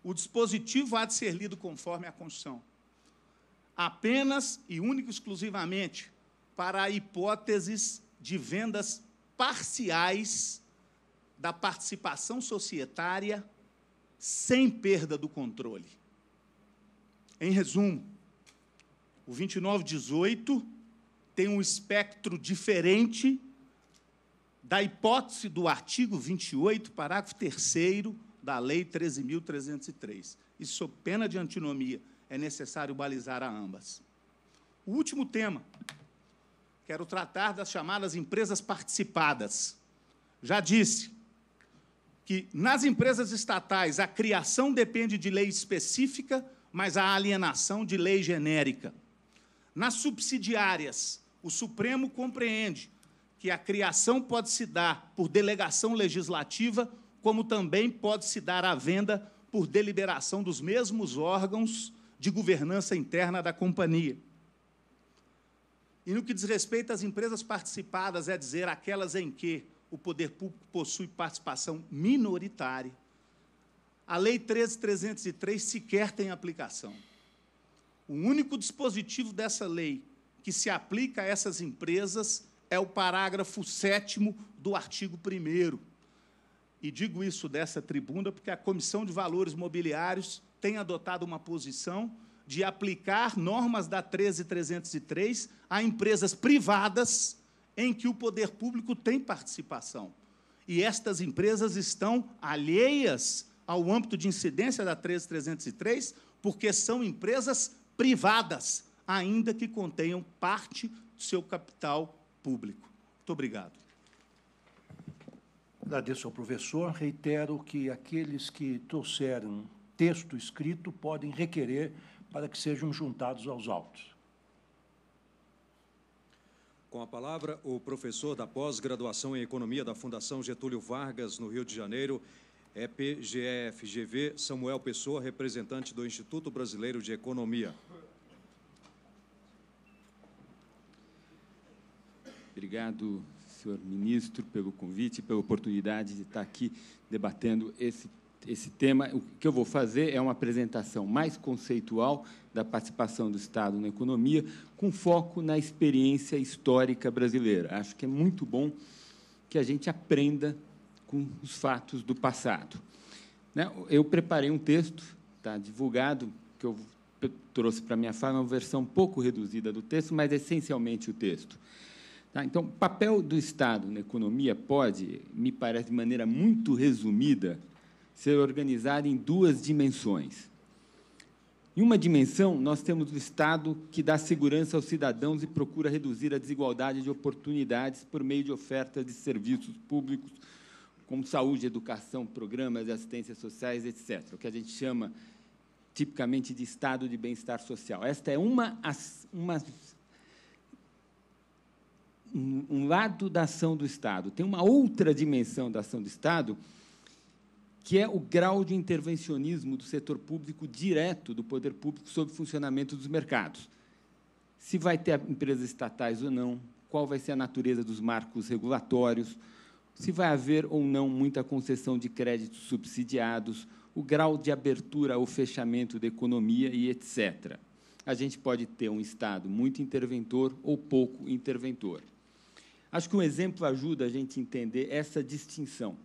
o dispositivo há de ser lido conforme a Constituição, apenas e única e exclusivamente para hipóteses de vendas parciais da participação societária sem perda do controle. Em resumo, o 2918 tem um espectro diferente da hipótese do artigo 28, parágrafo 3º da Lei 13.303. E, sob pena de antinomia, é necessário balizar a ambas. O último tema, quero tratar das chamadas empresas participadas. Já disse que, nas empresas estatais, a criação depende de lei específica, mas a alienação de lei genérica. Nas subsidiárias, o Supremo compreende que a criação pode se dar por delegação legislativa, como também pode se dar a venda por deliberação dos mesmos órgãos de governança interna da companhia. E no que diz respeito às empresas participadas, é dizer, aquelas em que o poder público possui participação minoritária, a Lei 13.303 sequer tem aplicação. O único dispositivo dessa lei que se aplica a essas empresas é o parágrafo 7º do artigo 1º. E digo isso dessa tribuna porque a Comissão de Valores Mobiliários tem adotado uma posição de aplicar normas da 13.303 a empresas privadas em que o poder público tem participação. E estas empresas estão alheias ao âmbito de incidência da 13.303 porque são empresas privadas, ainda que contenham parte do seu capital público. Muito obrigado. Agradeço ao professor. Reitero que aqueles que trouxeram texto escrito podem requerer para que sejam juntados aos autos. Com a palavra, o professor da pós-graduação em Economia da Fundação Getúlio Vargas, no Rio de Janeiro, EPGE-FGV, Samuel Pessoa, representante do Instituto Brasileiro de Economia. Obrigado, senhor ministro, pelo convite, pela oportunidade de estar aqui debatendo esse tema. O que eu vou fazer é uma apresentação mais conceitual da participação do Estado na economia, com foco na experiência histórica brasileira. Acho que é muito bom que a gente aprenda com os fatos do passado. Eu preparei um texto, está divulgado, que eu trouxe para a minha fala, uma versão um pouco reduzida do texto, mas essencialmente o texto. Então, o papel do Estado na economia pode, me parece, de maneira muito resumida, ser organizado em duas dimensões. Em uma dimensão, nós temos o Estado que dá segurança aos cidadãos e procura reduzir a desigualdade de oportunidades por meio de ofertas de serviços públicos, como saúde, educação, programas de assistência sociais, etc., o que a gente chama, tipicamente, de Estado de bem-estar social. Esta é um lado da ação do Estado. Tem uma outra dimensão da ação do Estado, que é o grau de intervencionismo do setor público direto do poder público sobre o funcionamento dos mercados. Se vai ter empresas estatais ou não, qual vai ser a natureza dos marcos regulatórios, se vai haver ou não muita concessão de créditos subsidiados, o grau de abertura ou fechamento da economia e etc. A gente pode ter um Estado muito interventor ou pouco interventor. Acho que um exemplo ajuda a gente a entender essa distinção.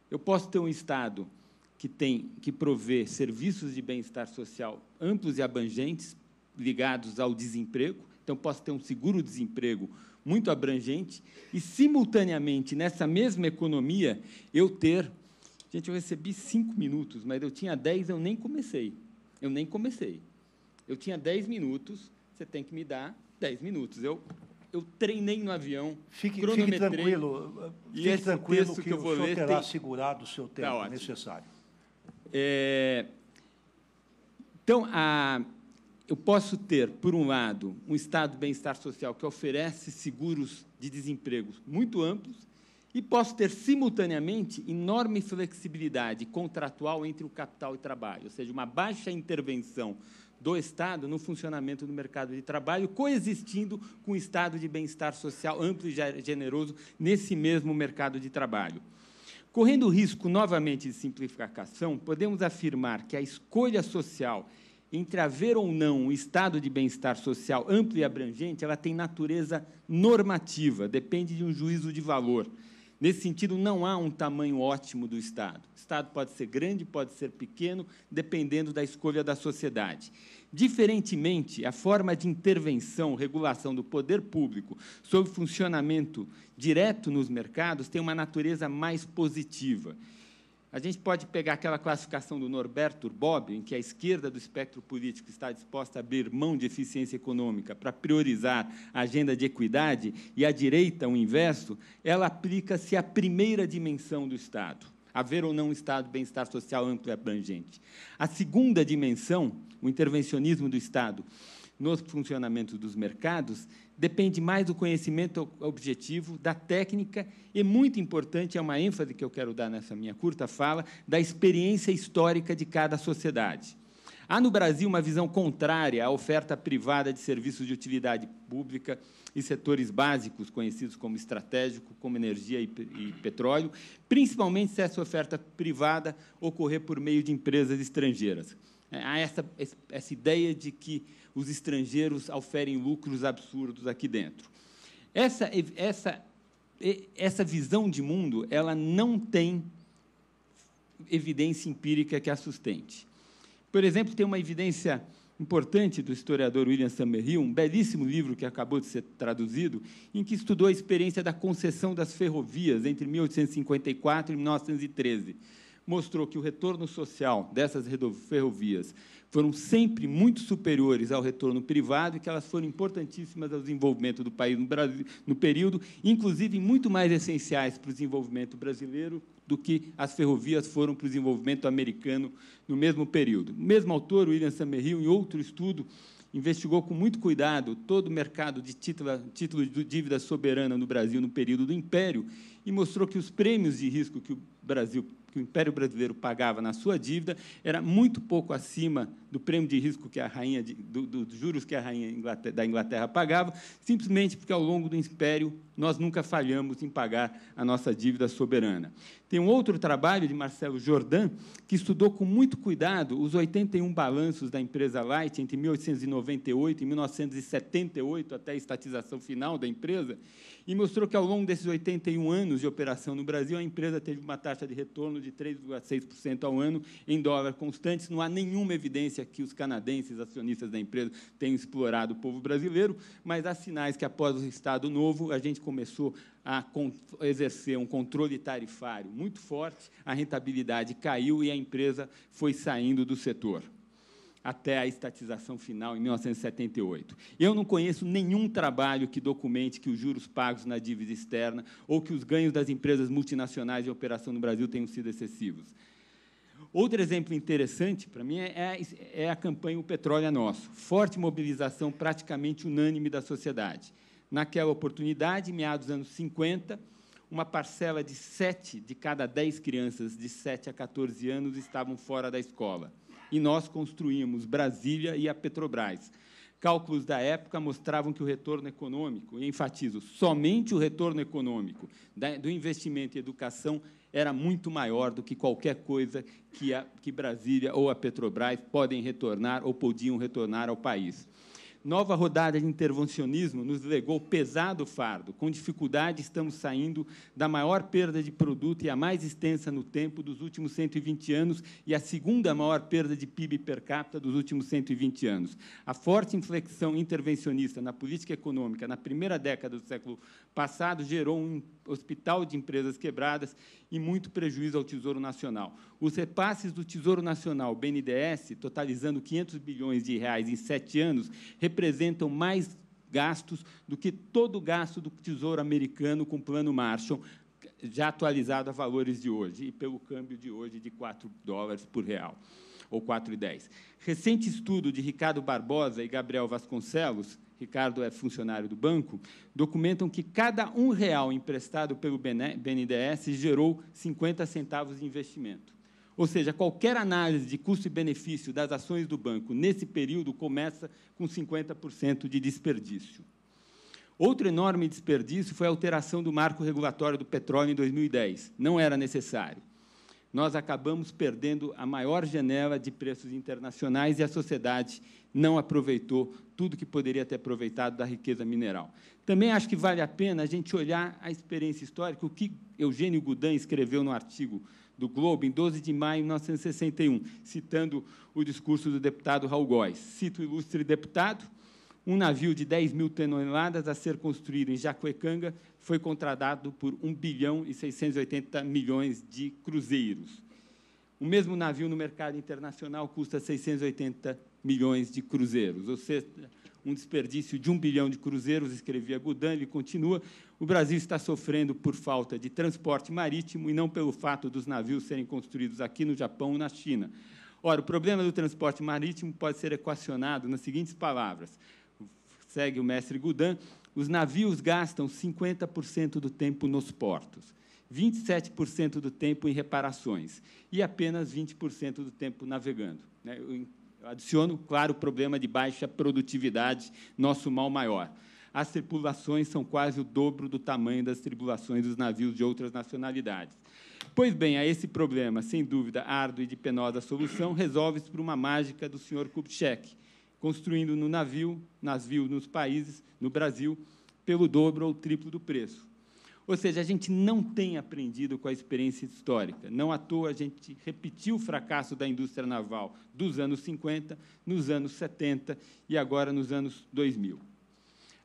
Eu posso ter um Estado que provê serviços de bem-estar social amplos e abrangentes, ligados ao desemprego. Então, posso ter um seguro-desemprego muito abrangente e, simultaneamente, nessa mesma economia, eu ter... Gente, eu recebi 5 minutos, mas eu tinha 10, eu nem comecei. Eu tinha 10 minutos, você tem que me dar 10 minutos. Eu treinei no avião, cronometrei... Fique tranquilo que eu vou ler terá segurado o seu tempo necessário. Então, eu posso ter, por um lado, um Estado de bem-estar social que oferece seguros de desemprego muito amplos e posso ter, simultaneamente, enorme flexibilidade contratual entre o capital e o trabalho, ou seja, uma baixa intervenção do Estado no funcionamento do mercado de trabalho, coexistindo com o Estado de bem-estar social amplo e generoso nesse mesmo mercado de trabalho. Correndo o risco, novamente, de simplificação, podemos afirmar que a escolha social entre haver ou não um estado de bem-estar social amplo e abrangente, ela tem natureza normativa, depende de um juízo de valor. Nesse sentido, não há um tamanho ótimo do Estado. O Estado pode ser grande, pode ser pequeno, dependendo da escolha da sociedade. Diferentemente, a forma de intervenção, regulação do poder público sobre o funcionamento direto nos mercados tem uma natureza mais positiva. A gente pode pegar aquela classificação do Norberto Bobbio, em que a esquerda do espectro político está disposta a abrir mão de eficiência econômica para priorizar a agenda de equidade, e a direita, o inverso, ela aplica-se à primeira dimensão do Estado, haver ou não um Estado de bem-estar social amplo e abrangente. A segunda dimensão, o intervencionismo do Estado no funcionamento dos mercados, depende mais do conhecimento objetivo, da técnica e, muito importante, é uma ênfase que eu quero dar nessa minha curta fala, da experiência histórica de cada sociedade. Há no Brasil uma visão contrária à oferta privada de serviços de utilidade pública e setores básicos, conhecidos como estratégico, como energia e petróleo, principalmente se essa oferta privada ocorrer por meio de empresas estrangeiras. Há essa ideia de que os estrangeiros oferem lucros absurdos aqui dentro. Essa visão de mundo, ela não tem evidência empírica que a sustente. Por exemplo, tem uma evidência importante do historiador William Summerhill, um belíssimo livro que acabou de ser traduzido, em que estudou a experiência da concessão das ferrovias entre 1854 e 1913. Mostrou que o retorno social dessas ferrovias foram sempre muito superiores ao retorno privado e que elas foram importantíssimas ao desenvolvimento do país no Brasil, no período, inclusive muito mais essenciais para o desenvolvimento brasileiro do que as ferrovias foram para o desenvolvimento americano no mesmo período. O mesmo autor, William Summerhill, em outro estudo, investigou com muito cuidado todo o mercado de títulos de dívida soberana no Brasil no período do Império e mostrou que os prêmios de risco que o Império Brasileiro pagava na sua dívida era muito pouco acima do prêmio de risco que a rainha dos juros que a rainha da Inglaterra pagava, simplesmente porque ao longo do Império nós nunca falhamos em pagar a nossa dívida soberana. Tem um outro trabalho de Marcelo Jordan que estudou com muito cuidado os 81 balanços da empresa Light entre 1898 e 1978 até a estatização final da empresa e mostrou que ao longo desses 81 anos de operação no Brasil a empresa teve uma taxa de retorno de 3,6% ao ano em dólar constantes. Não há nenhuma evidência que os canadenses, acionistas da empresa, tenham explorado o povo brasileiro, mas há sinais que, após o Estado Novo, a gente começou a exercer um controle tarifário muito forte, a rentabilidade caiu e a empresa foi saindo do setor, até a estatização final, em 1978. Eu não conheço nenhum trabalho que documente que os juros pagos na dívida externa ou que os ganhos das empresas multinacionais de operação no Brasil tenham sido excessivos. Outro exemplo interessante, para mim, é a campanha O Petróleo é Nosso. Forte mobilização praticamente unânime da sociedade. Naquela oportunidade, meados dos anos 50, uma parcela de 7 de cada 10 crianças de 7 a 14 anos estavam fora da escola. E nós construímos Brasília e a Petrobras. Cálculos da época mostravam que o retorno econômico, e enfatizo, somente o retorno econômico do investimento em educação era muito maior do que qualquer coisa que Brasília ou a Petrobras podem retornar ou podiam retornar ao país. Nova rodada de intervencionismo nos legou pesado fardo. Com dificuldade, estamos saindo da maior perda de produto e a mais extensa no tempo dos últimos 120 anos e a segunda maior perda de PIB per capita dos últimos 120 anos. A forte inflexão intervencionista na política econômica na primeira década do século passado gerou um hospital de empresas quebradas e muito prejuízo ao Tesouro Nacional. Os repasses do Tesouro Nacional, BNDES, totalizando 500 bilhões de reais em 7 anos, representam mais gastos do que todo o gasto do Tesouro americano com o Plano Marshall, já atualizado a valores de hoje, e pelo câmbio de hoje de $4 por real, ou 4,10. Recente estudo de Ricardo Barbosa e Gabriel Vasconcelos, Ricardo é funcionário do banco, documentam que cada R$1 emprestado pelo BNDES gerou 50 centavos de investimento. Ou seja, qualquer análise de custo e benefício das ações do banco nesse período começa com 50% de desperdício. Outro enorme desperdício foi a alteração do marco regulatório do petróleo em 2010. Não era necessário. Nós acabamos perdendo a maior janela de preços internacionais e a sociedade não aproveitou tudo que poderia ter aproveitado da riqueza mineral. Também acho que vale a pena a gente olhar a experiência histórica, o que Eugênio Goudin escreveu no artigo do Globo, em 12 de maio de 1961, citando o discurso do deputado Raul Góes. Cito o ilustre deputado: um navio de 10 mil toneladas a ser construído em Jacuecanga foi contratado por 1 bilhão e 680 milhões de cruzeiros. O mesmo navio no mercado internacional custa 680 milhões de cruzeiros, ou seja, um desperdício de 1 bilhão de cruzeiros, escrevia Goudin. Ele continua: o Brasil está sofrendo por falta de transporte marítimo e não pelo fato dos navios serem construídos aqui no Japão ou na China. Ora, o problema do transporte marítimo pode ser equacionado nas seguintes palavras. Segue o mestre Goudin: os navios gastam 50% do tempo nos portos, 27% do tempo em reparações e apenas 20% do tempo navegando. Eu adiciono, claro, o problema de baixa produtividade, nosso mal maior. As tripulações são quase o dobro do tamanho das tripulações dos navios de outras nacionalidades. Pois bem, a esse problema, sem dúvida, árduo e de penosa solução, resolve-se por uma mágica do senhor Kubitschek, construindo no navio nos países, no Brasil, pelo dobro ou triplo do preço. Ou seja, a gente não tem aprendido com a experiência histórica. Não à toa a gente repetiu o fracasso da indústria naval dos anos 50, nos anos 70 e agora nos anos 2000.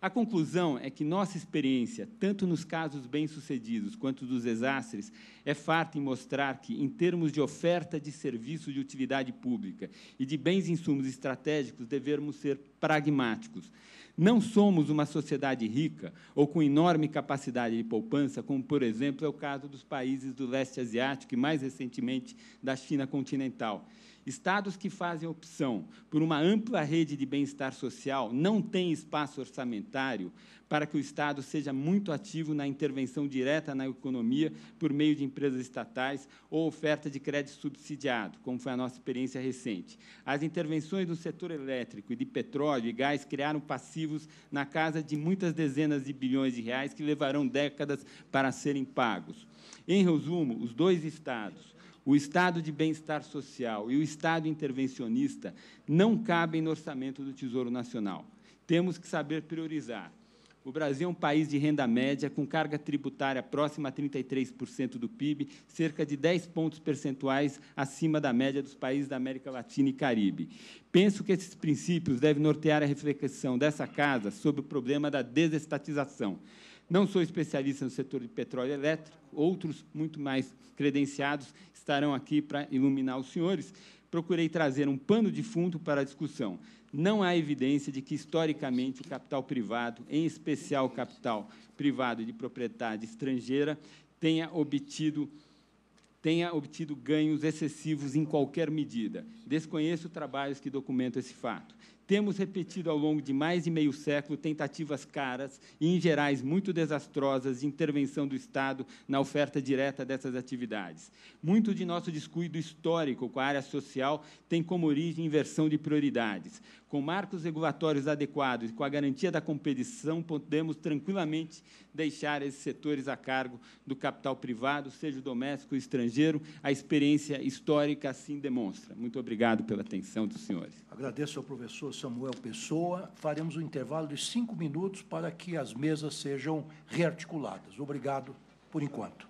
A conclusão é que nossa experiência, tanto nos casos bem-sucedidos quanto dos desastres, é farta em mostrar que, em termos de oferta de serviços de utilidade pública e de bens e insumos estratégicos, devemos ser pragmáticos. Não somos uma sociedade rica ou com enorme capacidade de poupança, como, por exemplo, é o caso dos países do leste asiático e, mais recentemente, da China continental. Estados que fazem opção por uma ampla rede de bem-estar social não têm espaço orçamentário para que o Estado seja muito ativo na intervenção direta na economia por meio de empresas estatais ou oferta de crédito subsidiado, como foi a nossa experiência recente. As intervenções no setor elétrico e de petróleo e gás criaram passivos na casa de muitas dezenas de bilhões de reais que levarão décadas para serem pagos. Em resumo, os dois Estados, o Estado de bem-estar social e o Estado intervencionista, não cabem no orçamento do Tesouro Nacional. Temos que saber priorizar. O Brasil é um país de renda média, com carga tributária próxima a 33% do PIB, cerca de 10 pontos percentuais acima da média dos países da América Latina e Caribe. Penso que esses princípios devem nortear a reflexão dessa Casa sobre o problema da desestatização. Não sou especialista no setor de petróleo elétrico, outros, muito mais credenciados, estarão aqui para iluminar os senhores. Procurei trazer um pano de fundo para a discussão. Não há evidência de que, historicamente, o capital privado, em especial o capital privado de propriedade estrangeira, tenha obtido ganhos excessivos em qualquer medida. Desconheço trabalhos que documentam esse fato. Temos repetido ao longo de mais de meio século tentativas caras e, em gerais, muito desastrosas de intervenção do Estado na oferta direta dessas atividades. Muito de nosso descuido histórico com a área social tem como origem inversão de prioridades. Com marcos regulatórios adequados e com a garantia da competição, podemos tranquilamente deixar esses setores a cargo do capital privado, seja doméstico ou estrangeiro. A experiência histórica assim demonstra. Muito obrigado pela atenção dos senhores. Agradeço ao professor Samuel Pessoa. Faremos um intervalo de 5 minutos para que as mesas sejam rearticuladas. Obrigado por enquanto.